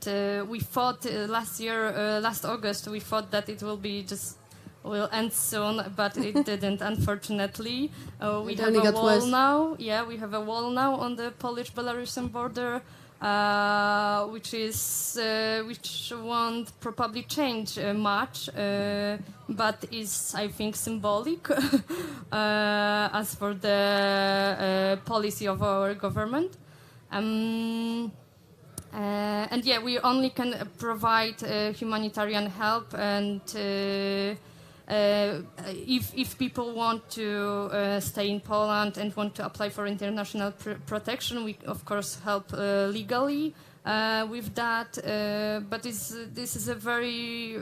we thought last August, we thought that it will end soon, but it didn't, unfortunately. We have a wall now. Yeah, we have a wall now on the Polish-Belarusian border, which won't probably change much, but is, I think, symbolic as for the policy of our government. And yeah, we only can provide humanitarian help, and if people want to stay in Poland and want to apply for international protection, we of course help legally with that. But this is a very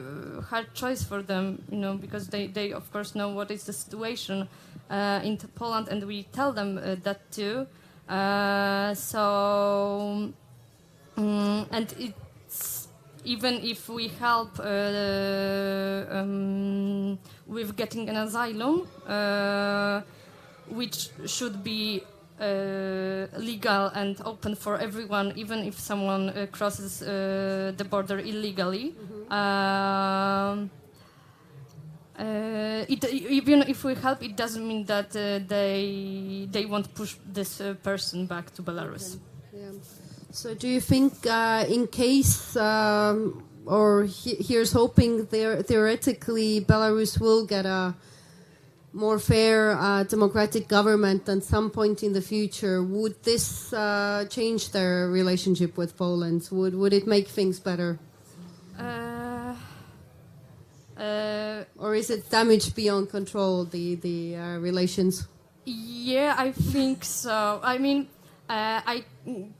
hard choice for them, because they of course know what is the situation in Poland, and we tell them that too. And it's, even if we help with getting an asylum, which should be legal and open for everyone, even if someone crosses the border illegally. Even if we help, it doesn't mean that they won't push this person back to Belarus. Okay. Yeah. So do you think in case, or here's hoping, theoretically Belarus will get a more fair democratic government at some point in the future, would this change their relationship with Poland? Would it make things better? Uh, Or is it damaged beyond control, the relations? Yeah, I think so. I mean, I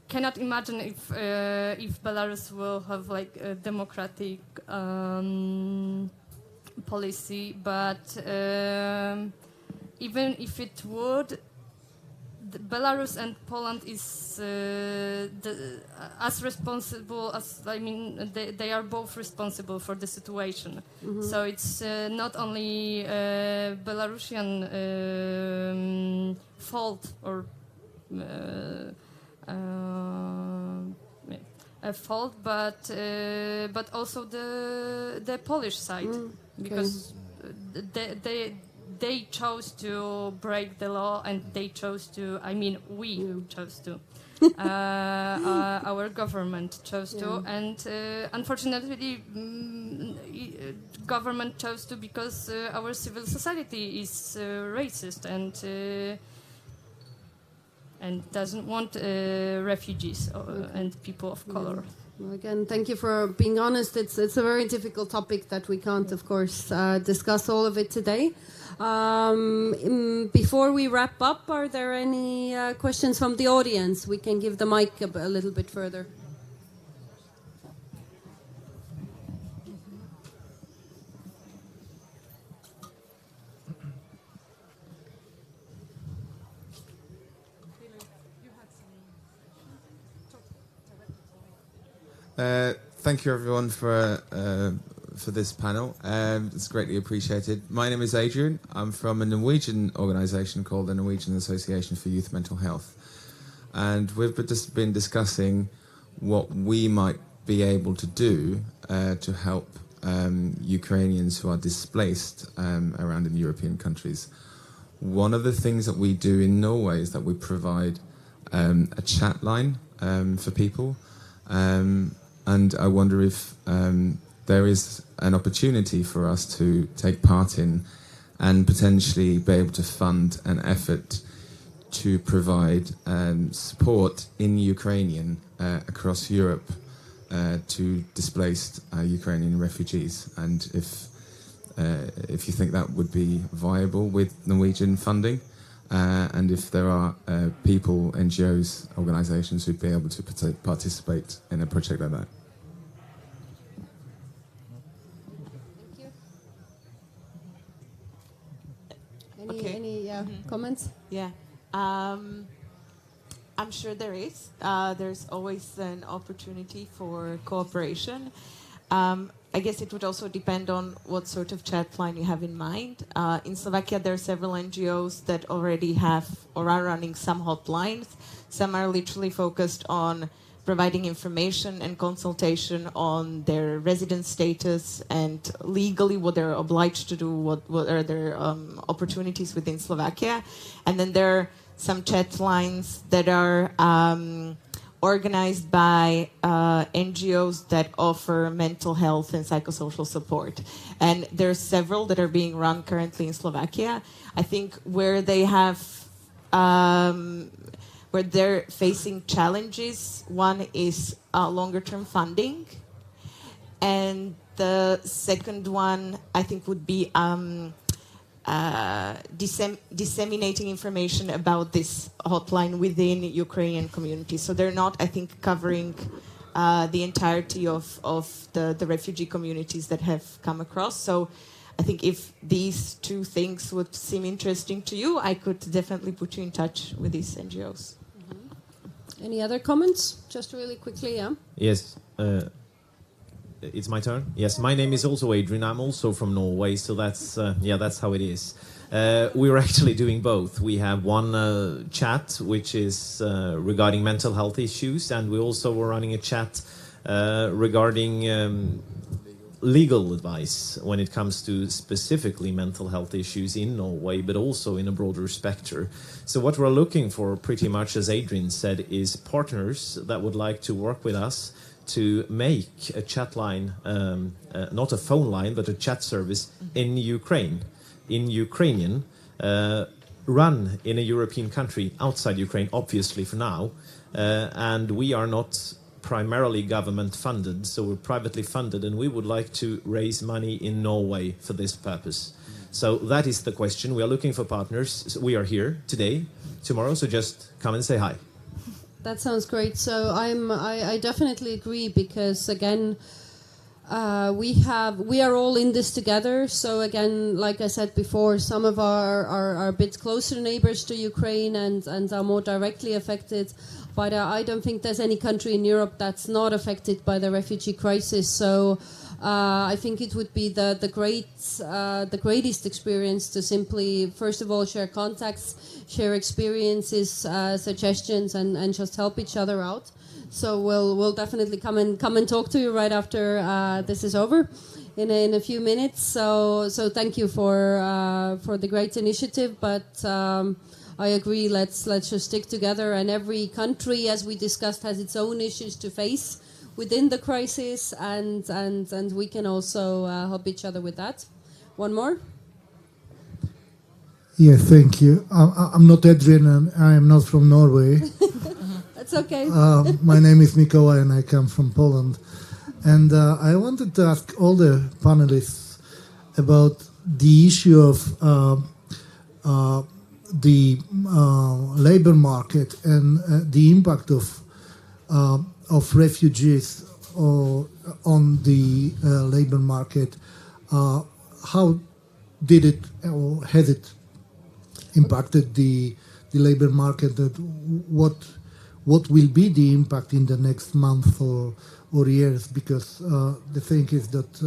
cannot imagine if Belarus will have like a democratic policy, but even if it would, Belarus and Poland is as responsible as, I mean, they are both responsible for the situation. Mm-hmm. So it's not only Belarusian fault or a fault, but also the Polish side, because they chose to break the law, and they chose to, I mean, we chose to. Our government chose to, and unfortunately, government chose to because our civil society is racist and doesn't want refugees and people of color. Well, again, thank you for being honest. It's a very difficult topic that we can't, of course, discuss all of it today. Before we wrap up, are there any questions from the audience? We can give the mic a little bit further. Thank you, everyone, for this panel. It's greatly appreciated. My name is Adrian. I'm from a Norwegian organisation called the Norwegian Association for Youth Mental Health. And we've just been discussing what we might be able to do to help Ukrainians who are displaced around in European countries. One of the things that we do in Norway is that we provide a chat line for people. And I wonder if there is an opportunity for us to take part in and potentially be able to fund an effort to provide support in Ukrainian across Europe to displaced Ukrainian refugees. And if you think that would be viable with Norwegian funding, and if there are people, NGOs, organisations who'd be able to participate in a project like that. Any comments? Yeah. I'm sure there is. There's always an opportunity for cooperation. I guess it would also depend on what sort of chat line you have in mind. In Slovakia, there are several NGOs that already have or are running some hotlines. Some are literally focused on providing information and consultation on their resident status and legally what they're obliged to do, what are their opportunities within Slovakia. And then there are some chat lines that are organized by NGOs that offer mental health and psychosocial support. And there are several that are being run currently in Slovakia. I think where they have, where they're facing challenges, one is longer-term funding. And the second one, I think, would be disseminating information about this hotline within Ukrainian communities. So they're not, I think, covering the entirety of the refugee communities that have come across. So I think if these two things would seem interesting to you, I could definitely put you in touch with these NGOs. Mm-hmm. Any other comments? Just really quickly, yeah? Yes. It's my turn. Yes, my name is also Adrian. I'm also from Norway, so that's that's how it is. We're actually doing both. We have one chat which is regarding mental health issues, and we also were running a chat regarding legal advice when it comes to specifically mental health issues in Norway, but also in a broader spectrum. So what we're looking for, pretty much as Adrian said, is partners that would like to work with us to make a chat line, not a phone line, but a chat service in Ukraine, in Ukrainian, run in a European country outside Ukraine, obviously for now. And we are not primarily government funded, so we're privately funded, and we would like to raise money in Norway for this purpose. So that is the question. We are looking for partners. So we are here today, tomorrow, so just come and say hi. That sounds great. So I definitely agree because again, we are all in this together. So again, like I said before, some of our a bit closer neighbors to Ukraine and are more directly affected. But I don't think there's any country in Europe that's not affected by the refugee crisis. So I think it would be the greatest experience to simply, first of all, share contacts, share experiences, suggestions, and just help each other out. So we'll definitely come and talk to you right after this is over, in a few minutes. So thank you for the great initiative. But I agree. Let's just stick together. And every country, as we discussed, has its own issues to face within the crisis, and we can also help each other with that. One more. Yeah, thank you. I'm not Adrian, and I am not from Norway. That's okay. My name is Mikołaj, and I come from Poland. And I wanted to ask all the panelists about the issue of the labor market and the impact of refugees on the labor market. How did it, or has it impacted the labor market? What will be the impact in the next month or years? Because the thing is that,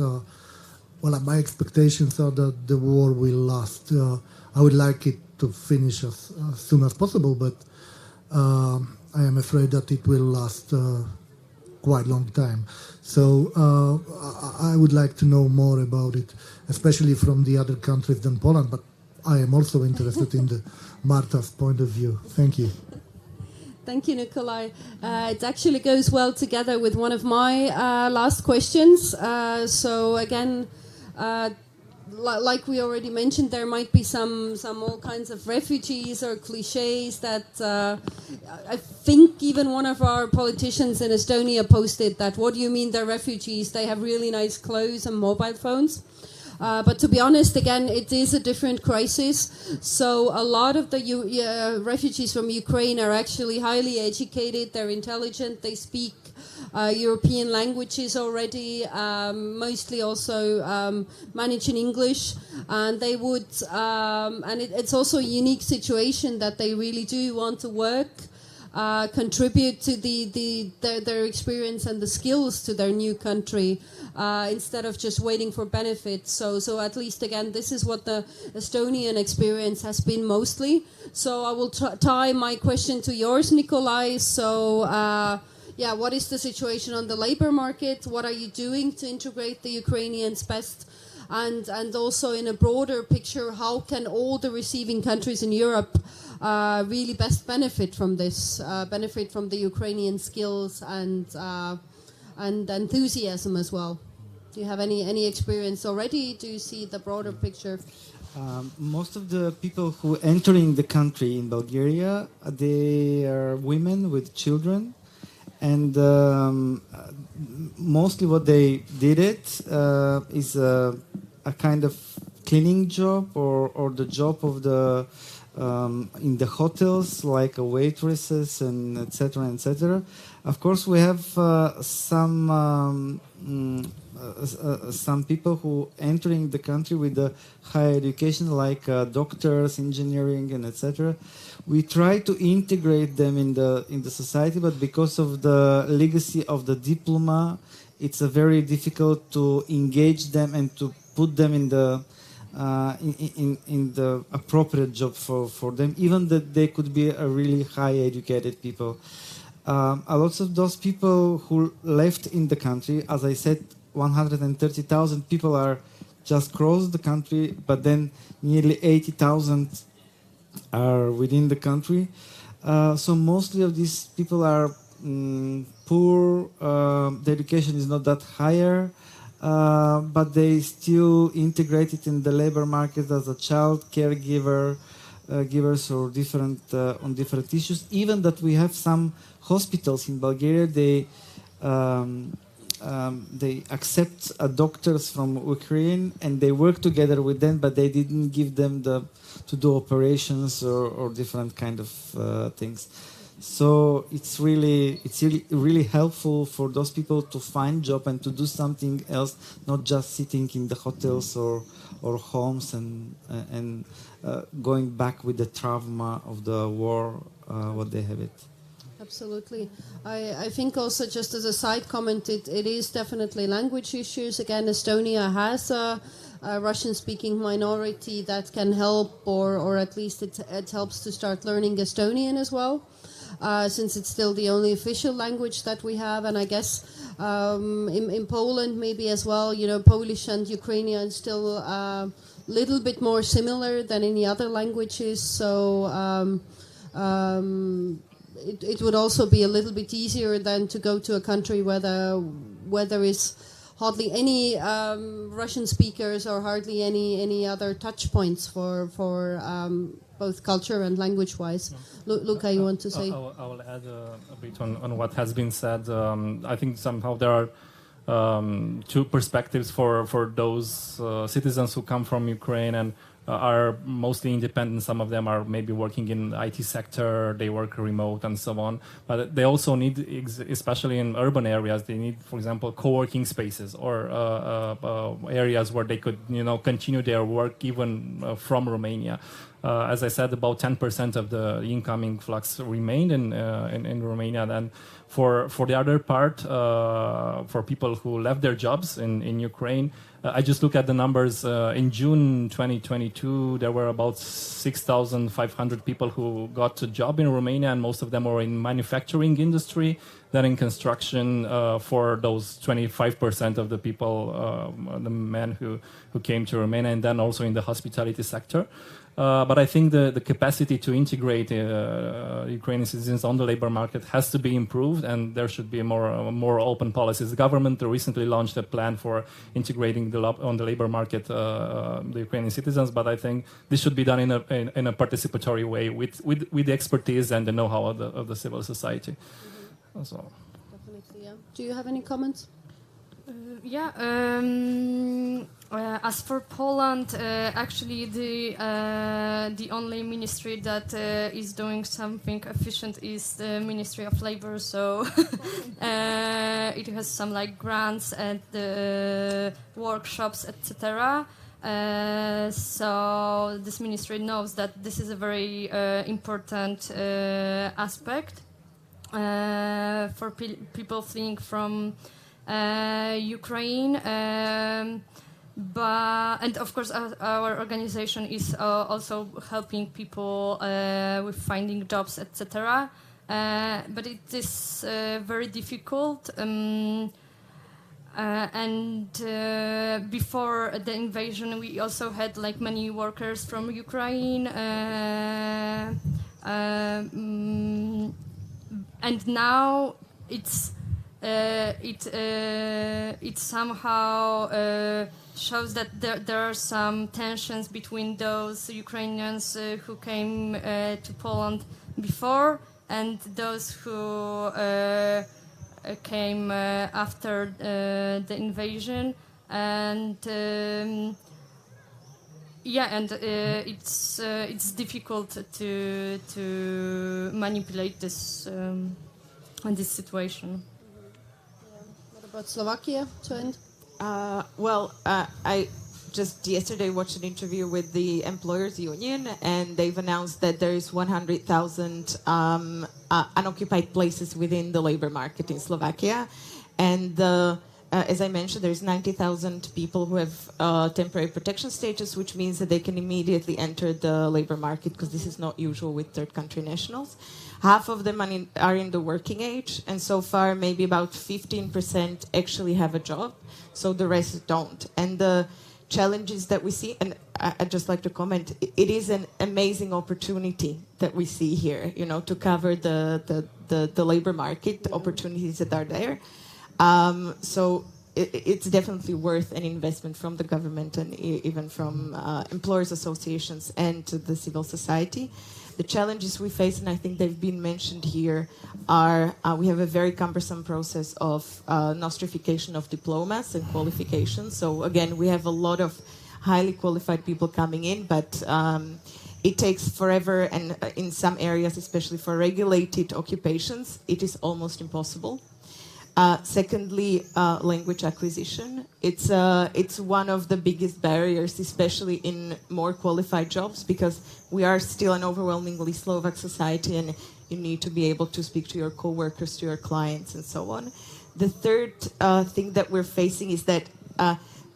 my expectations are that the war will last. I would like it to finish as soon as possible, but I am afraid that it will last quite a long time. So I would like to know more about it, especially from the other countries than Poland, but I am also interested in the Marta's point of view. Thank you. Thank you, Nikolai. It actually goes well together with one of my last questions. So again, like we already mentioned, there might be some all kinds of refugees or cliches that I think even one of our politicians in Estonia posted that, what do you mean they're refugees? They have really nice clothes and mobile phones. But to be honest, again, it is a different crisis. So a lot of the refugees from Ukraine are actually highly educated. They're intelligent. They speak European languages already, mostly also manage in English. And they would, and it's also a unique situation that they really do want to work, contribute to their experience and the skills to their new country, instead of just waiting for benefits. So at least, again, this is what the Estonian experience has been mostly. So I will tie my question to yours, Nikolai. So what is the situation on the labor market? What are you doing to integrate the Ukrainians best? And also in a broader picture, how can all the receiving countries in Europe really best benefit from this, benefit from the Ukrainian skills and enthusiasm as well? Do you have any experience already? Do you see the broader picture? Most of the people who entering the country in Bulgaria, they are women with children, and mostly what they did is a kind of cleaning job or the job of the in the hotels, like waitresses and etc. etc. Of course, we have some people who entering the country with the higher education, like doctors, engineering, and etc. We try to integrate them in the society, but because of the legacy of the diploma, it's very difficult to engage them and to put them in the appropriate job for them, even that they could be a really high educated people. A lot of those people who left in the country, as I said, 130,000 people are just crossed the country, but then nearly 80,000 are within the country. So mostly of these people are poor. The education is not that higher, but they still integrated in the labor market as a child caregiver, givers or different on different issues. Even that we have some hospitals in Bulgaria, they they accept doctors from Ukraine and they work together with them, but they didn't give them to do operations or different kind of things. So it's really helpful for those people to find job and to do something else, not just sitting in the hotels or homes and going back with the trauma of the war, what they have it. Absolutely. I think also, just as a side comment, it is definitely language issues. Again, Estonia has a Russian-speaking minority that can help, or at least it helps to start learning Estonian as well, since it's still the only official language that we have. And I guess in Poland maybe as well, Polish and Ukrainian still a little bit more similar than any other languages. So it would also be a little bit easier than to go to a country where there is hardly any Russian speakers or hardly any other touch points for both culture and language-wise. Luca, you want to say? I will add a bit on what has been said. I think somehow there are two perspectives for those citizens who come from Ukraine and are mostly independent. Some of them are maybe working in the IT sector, they work remote and so on. But they also need, especially in urban areas, they need, for example, co-working spaces or areas where they could, continue their work even from Romania. As I said, about 10% of the incoming flux remained in Romania. And for the other part, for people who left their jobs in Ukraine, I just look at the numbers. In June 2022, there were about 6,500 people who got a job in Romania, and most of them were in manufacturing industry, then in construction for those 25% of the people, the men who came to Romania, and then also in the hospitality sector. But I think the capacity to integrate Ukrainian citizens on the labor market has to be improved, and there should be more open policies. The government recently launched a plan for integrating on the labor market the Ukrainian citizens, but I think this should be done in a participatory way with the expertise and the know-how of the civil society. Mm-hmm. So. Definitely, yeah. Do you have any comments? As for Poland, actually the only ministry that is doing something efficient is the Ministry of Labor. So it has some grants and workshops, etc. So this ministry knows that this is a very important aspect for people fleeing from Ukraine, and of course our organization is also helping people with finding jobs, etc. But it is very difficult. And before the invasion, we also had many workers from Ukraine, and now it somehow shows that there are some tensions between those Ukrainians who came to Poland before and those who came after the invasion, and it's difficult to manipulate this situation. What about Slovakia to end? I just yesterday watched an interview with the employers union, and they've announced that there is 100,000 unoccupied places within the labor market in Slovakia, and as I mentioned, there's 90,000 people who have temporary protection status, which means that they can immediately enter the labor market, because this is not usual with third country nationals. Half of them are in the working age, and so far maybe about 15% actually have a job, so the rest don't. And the challenges that we see, and I'd just like to comment, it is an amazing opportunity that we see here, to cover the labor market, the opportunities that are there. So it's definitely worth an investment from the government and even from employers associations and to the civil society. The challenges we face, and I think they've been mentioned here, are we have a very cumbersome process of nostrification of diplomas and qualifications. So again, we have a lot of highly qualified people coming in, but it takes forever, and in some areas, especially for regulated occupations, it is almost impossible. Secondly, language acquisition. It's one of the biggest barriers, especially in more qualified jobs, because we are still an overwhelmingly Slovak society, and you need to be able to speak to your coworkers, to your clients, and so on. The third thing that we're facing is that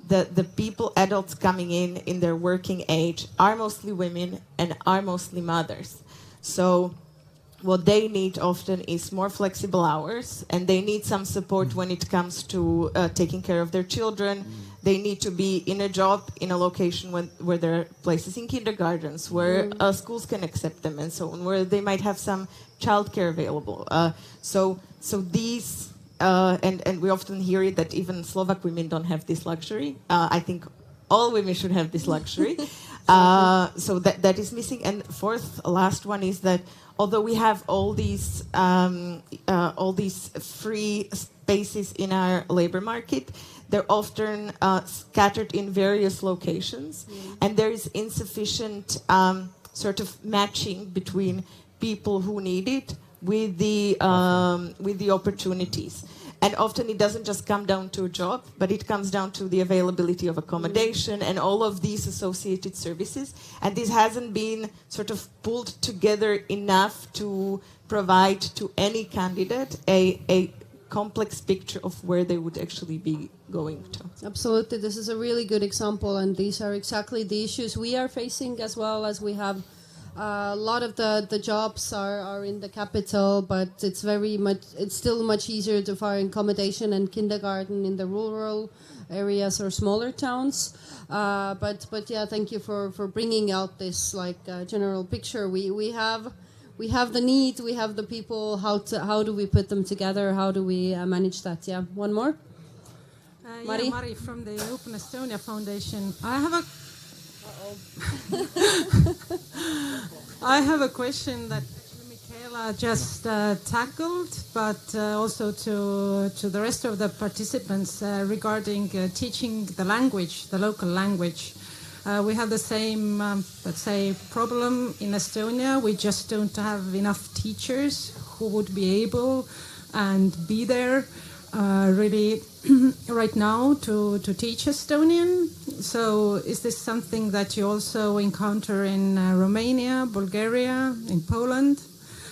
the people, adults coming in their working age, are mostly women and are mostly mothers. So what they need often is more flexible hours, and they need some support when it comes to taking care of their children. They need to be in a job, in a location where there are places in kindergartens, where schools can accept them, and so on, where they might have some childcare available. So these, and we often hear it that even Slovak women don't have this luxury. I think all women should have this luxury. So that is missing. And fourth, last one is that although we have all these free spaces in our labor market, they're often scattered in various locations, and there is insufficient sort of matching between people who need it with the opportunities. And often it doesn't just come down to a job, but it comes down to the availability of accommodation and all of these associated services. And this hasn't been sort of pulled together enough to provide to any candidate a complex picture of where they would actually be going to. Absolutely. This is a really good example, and these are exactly the issues we are facing, as well as we have a lot of the jobs are in the capital, but it's still much easier to find accommodation and kindergarten in the rural areas or smaller towns. But yeah, thank you for bringing out this general picture. We have the need, we have the people. How do we put them together? How do we manage that? Yeah, one more. Mari? Yeah, Mari from the Open Estonia Foundation. I have a question that Michaela just tackled, but also to the rest of the participants regarding teaching the language, the local language. We have the same, let's say, problem in Estonia. We just don't have enough teachers who would be able and be there really right now to teach Estonian. So is this something that you also encounter in Romania, Bulgaria, in Poland?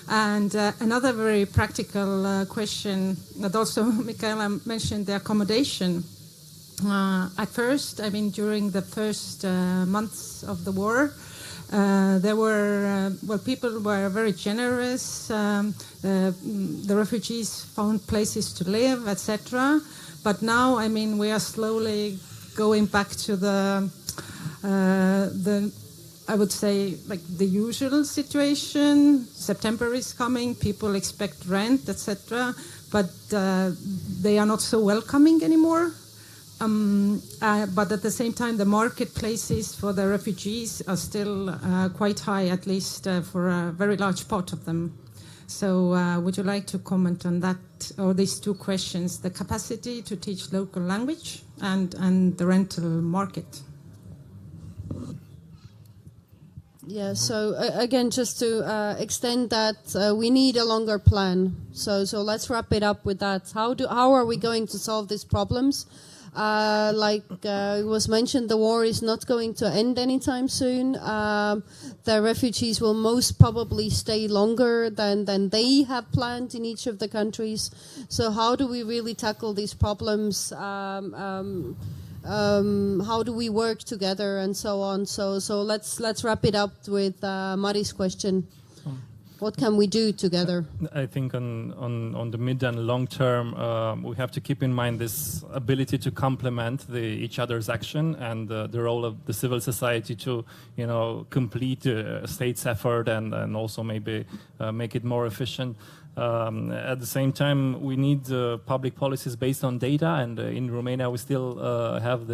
And another very practical question that also Michaela mentioned, the accommodation. At first, I mean, during the first months of the war, there were, people were very generous. The refugees found places to live, etc. But now, I mean, we are slowly going back to the I would say, like the usual situation. September is coming, people expect rent, etc. But they are not so welcoming anymore. But at the same time, the marketplaces for the refugees are still quite high, at least for a very large part of them. So would you like to comment on that, or these two questions, the capacity to teach local language and the rental market? Yeah, so again, just to extend that, we need a longer plan. So let's wrap it up with that. How are we going to solve these problems? It was mentioned, the war is not going to end anytime soon. The refugees will most probably stay longer than they have planned in each of the countries. So how do we really tackle these problems? How do we work together and so on? So let's wrap it up with Mari's question. What can we do together? I think on the mid and long term, we have to keep in mind this ability to complement each other's action and the role of the civil society to, complete the state's effort and also maybe make it more efficient. At the same time, we need public policies based on data, and in Romania we still have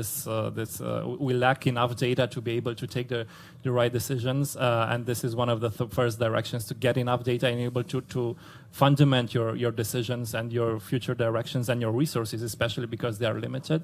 we lack enough data to be able to take the right decisions, and this is one of the first directions, to get enough data and able to fundament your decisions and your future directions and your resources, especially because they are limited.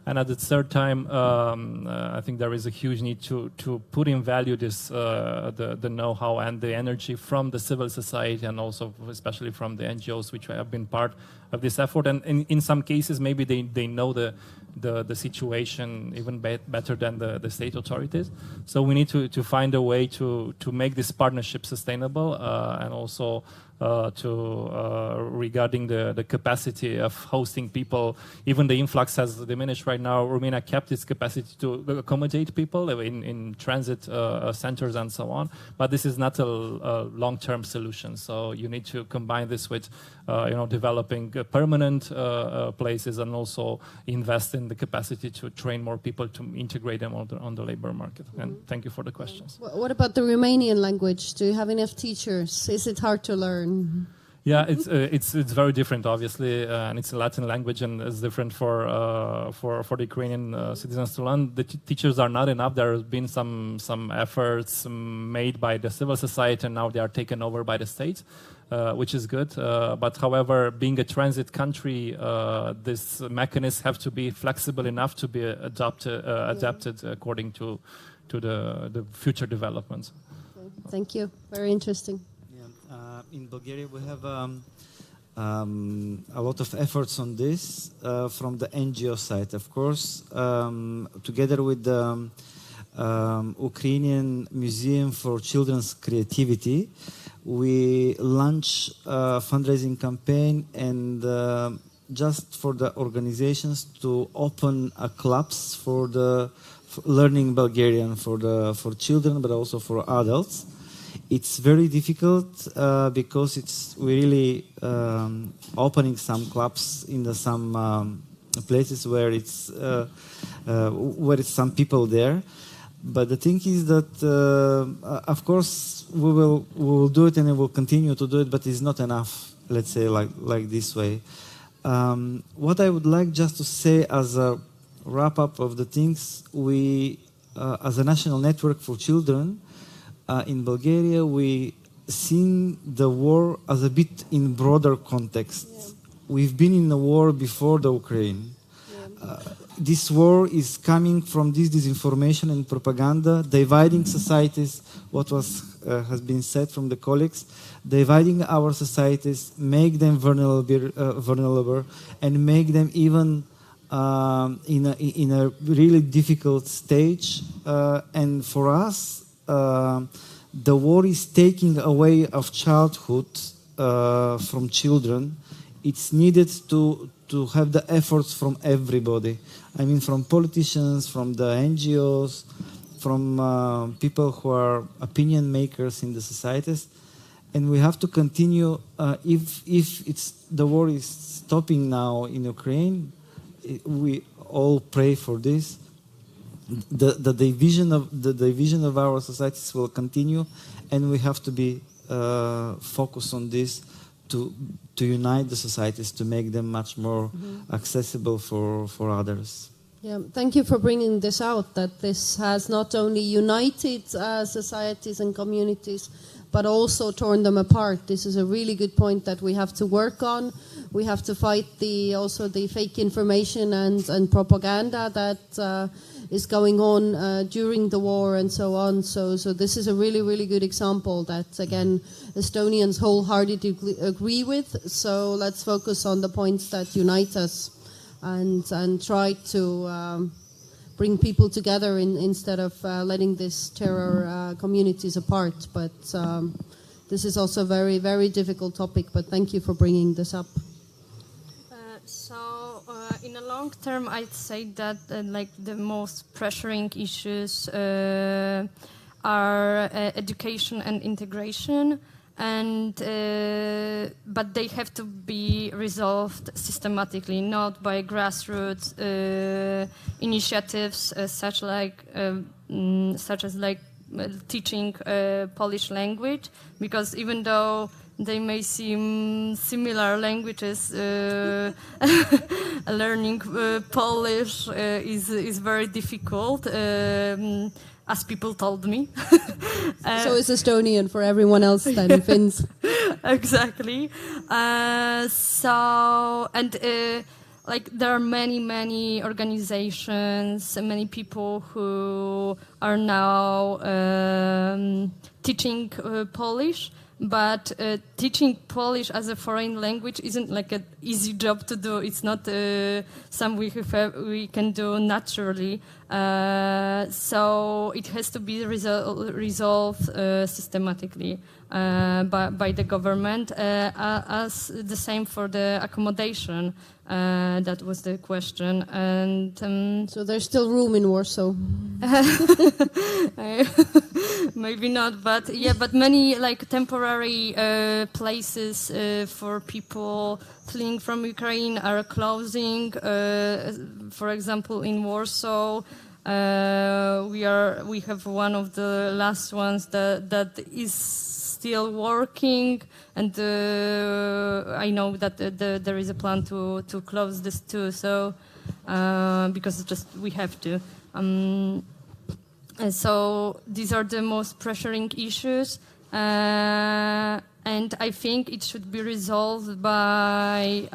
And at the third time, I think there is a huge need to put in value this the know-how and the energy from the civil society, and also especially from the NGOs which have been part of this effort. And in some cases, maybe they know the situation even better than the state authorities. So we need to find a way to make this partnership sustainable, and also regarding the capacity of hosting people. Even the influx has diminished right now. Romania kept its capacity to accommodate people in transit centers and so on, but this is not a long-term solution. So you need to combine this with developing permanent places, and also invest in the capacity to train more people to integrate them on the labor market. And thank you for the questions. What about the Romanian language? Do you have enough teachers? Is it hard to learn? Yeah, it's very different, obviously, and it's a Latin language, and it's different for the Ukrainian citizens to learn. The teachers are not enough. There has been some efforts made by the civil society, and now they are taken over by the state, which is good. But however, being a transit country, this mechanisms have to be flexible enough to be adapted according to the future developments. Thank you. Very interesting. In Bulgaria, we have a lot of efforts on this from the NGO side, of course, together with the Ukrainian Museum for Children's Creativity. We launch a fundraising campaign, and just for the organizations to open clubs for learning Bulgarian for children, but also for adults. It's very difficult because we're really opening some clubs in some places where it's some people there. But the thing is that, of course, we will do it, and we will continue to do it, but it's not enough. Let's say like this way. What I would like just to say as a wrap up of the things, we as a national network for children. In Bulgaria, we seen the war as a bit in broader context. Yeah. We've been in a war before the Ukraine. Yeah. This war is coming from this disinformation and propaganda, dividing societies, what has been said from the colleagues, dividing our societies, make them vulnerable and make them even in a really difficult stage. And for us, the war is taking away of childhood from children. It's needed to have the efforts from everybody. I mean, from politicians, from the NGOs, from people who are opinion makers in the societies. And we have to continue. If the war is stopping now in Ukraine, we all pray for this. The division of our societies will continue, and we have to be focused on this to unite the societies, to make them much more accessible for others. Yeah, thank you for bringing this out, that this has not only united societies and communities, but also torn them apart. This is a really good point that we have to work on. We have to fight also the fake information and propaganda that is going on during the war and so on. So this is a really, really good example that, again, Estonians wholeheartedly agree with. So let's focus on the points that unite us and try to bring people together instead of letting this terror communities apart. But this is also a very, very difficult topic, but thank you for bringing this up. In the long term, I'd say that like the most pressuring issues are education and integration. and but they have to be resolved systematically, not by grassroots initiatives such as teaching Polish language, because even though they may seem similar languages, learning Polish is very difficult, as people told me. So is Estonian for everyone else then, Finns. Exactly. There are many organizations, many people who are now teaching Polish. But teaching Polish as a foreign language isn't like an easy job to do. It's not something we can do naturally. So it has to be resolved systematically by the government. As the same for the accommodation. That was the question. And so there's still room in Warsaw. Maybe not, but yeah, but many temporary places for people fleeing from Ukraine are closing. For example, in Warsaw, we have one of the last ones that is still working, and I know that there is a plan to close this too. So because we have to. And so these are the most pressuring issues, and I think it should be resolved by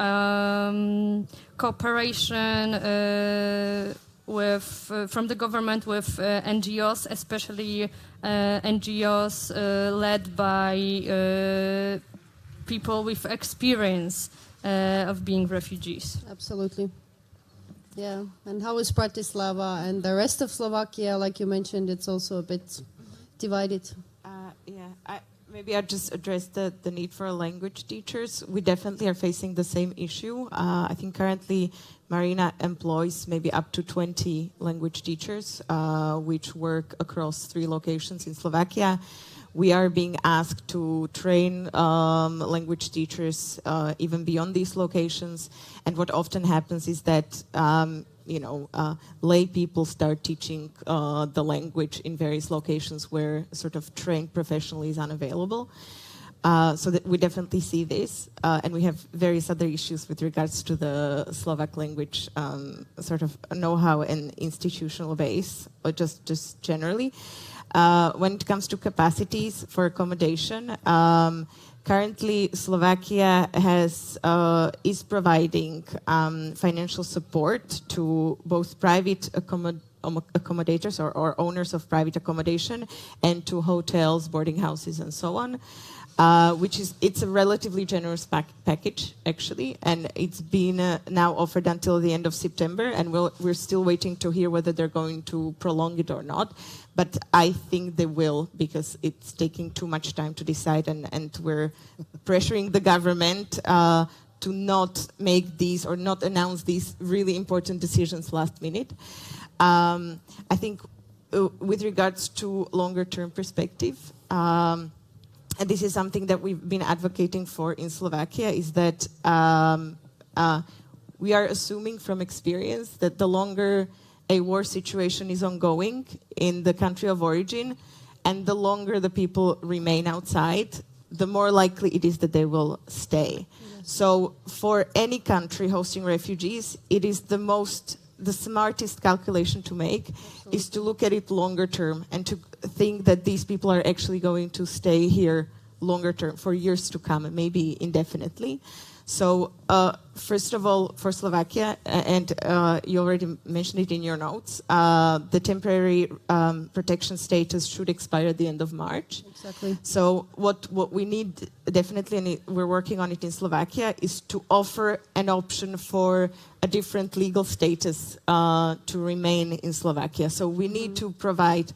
cooperation from the government with NGOs, especially NGOs led by people with experience of being refugees. Absolutely. Yeah, and how is Bratislava and the rest of Slovakia? Like you mentioned, it's also a bit divided. Maybe I'll just address the need for language teachers. We definitely are facing the same issue. I think currently Marina employs maybe up to 20 language teachers, which work across 3 locations in Slovakia. We are being asked to train language teachers even beyond these locations. And what often happens is that lay people start teaching the language in various locations where sort of trained professional is unavailable. So that we definitely see this. And we have various other issues with regards to the Slovak language sort of know-how and institutional base, or just generally. When it comes to capacities for accommodation, currently Slovakia is providing financial support to both private accommodators or owners of private accommodation and to hotels, boarding houses, and so on. It's a relatively generous package actually, and it's been now offered until the end of September, and we're still waiting to hear whether they're going to prolong it or not. But I think they will, because it's taking too much time to decide, and we're pressuring the government to not make these or not announce these really important decisions last minute. I think with regards to longer term perspective, and this is something that we've been advocating for in Slovakia, is that we are assuming from experience that the longer a war situation is ongoing in the country of origin, and the longer the people remain outside, the more likely it is that they will stay. Yes. So for any country hosting refugees, it is the smartest calculation to make. Absolutely. Is to look at it longer term and to think that these people are actually going to stay here longer term, for years to come, and maybe indefinitely. So first of all, for Slovakia, and you already mentioned it in your notes, the temporary protection status should expire at the end of March. Exactly. So what we need definitely, and we're working on it in Slovakia, is to offer an option for a different legal status to remain in Slovakia. So we need to provide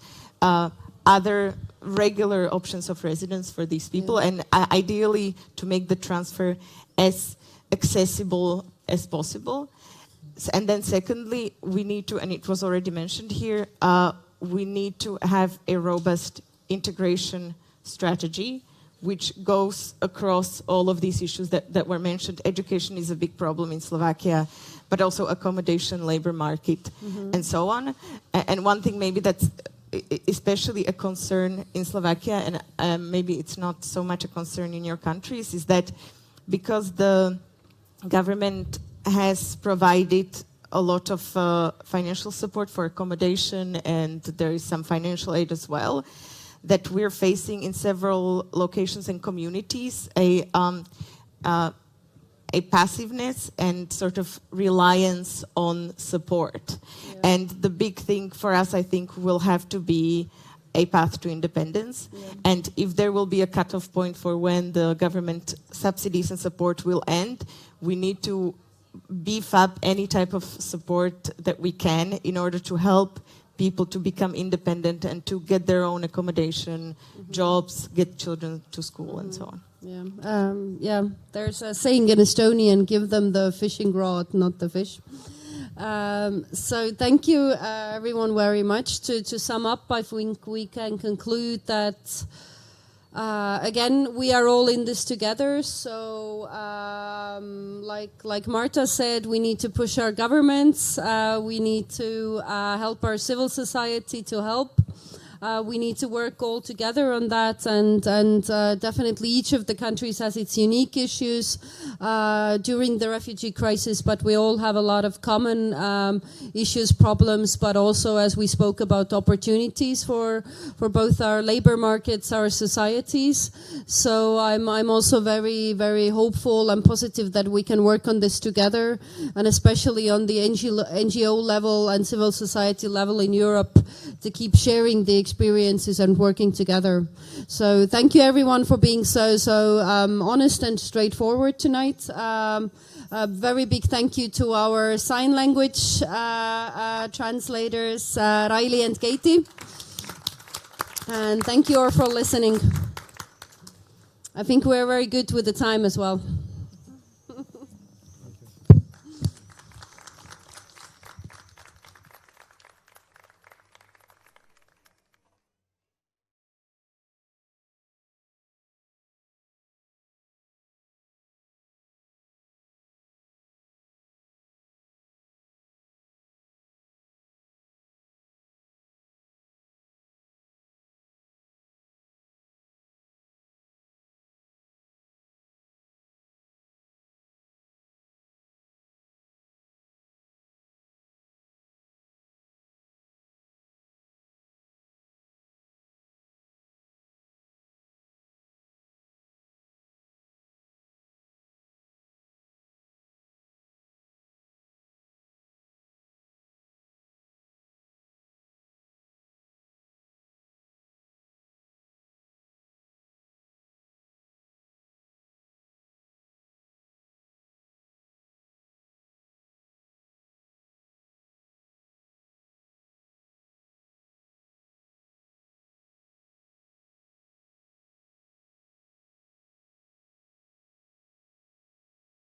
other regular options of residence for these people, and ideally to make the transfer as accessible as possible. And then secondly, we need to, and it was already mentioned here, we need to have a robust integration strategy which goes across all of these issues that were mentioned. Education is a big problem in Slovakia, but also accommodation, labor market, and so on. And one thing maybe that's especially a concern in Slovakia, and maybe it's not so much a concern in your countries, is that because the government has provided a lot of financial support for accommodation, and there is some financial aid as well, that we're facing in several locations and communities a passiveness and sort of reliance on support. Yeah. And the big thing for us, I think, will have to be a path to independence. Yeah. And if there will be a cutoff point for when the government subsidies and support will end, we need to beef up any type of support that we can in order to help people to become independent and to get their own accommodation, jobs, get children to school, and so on. Yeah, there's a saying in Estonian, give them the fishing rod, not the fish. So thank you, everyone, very much. To sum up, I think we can conclude that, again, we are all in this together. So like Marta said, we need to push our governments. We need to help our civil society to help. We need to work all together on that, and definitely each of the countries has its unique issues during the refugee crisis, but we all have a lot of common issues, problems, but also, as we spoke about, opportunities for both our labor markets, our societies. So I'm also very, very hopeful and positive that we can work on this together, and especially on the NGO level and civil society level in Europe, to keep sharing the experiences and working together. So thank you, everyone, for being so honest and straightforward tonight. A very big thank you to our sign language translators, Riley and Katie. And thank you all for listening. I think we're very good with the time as well.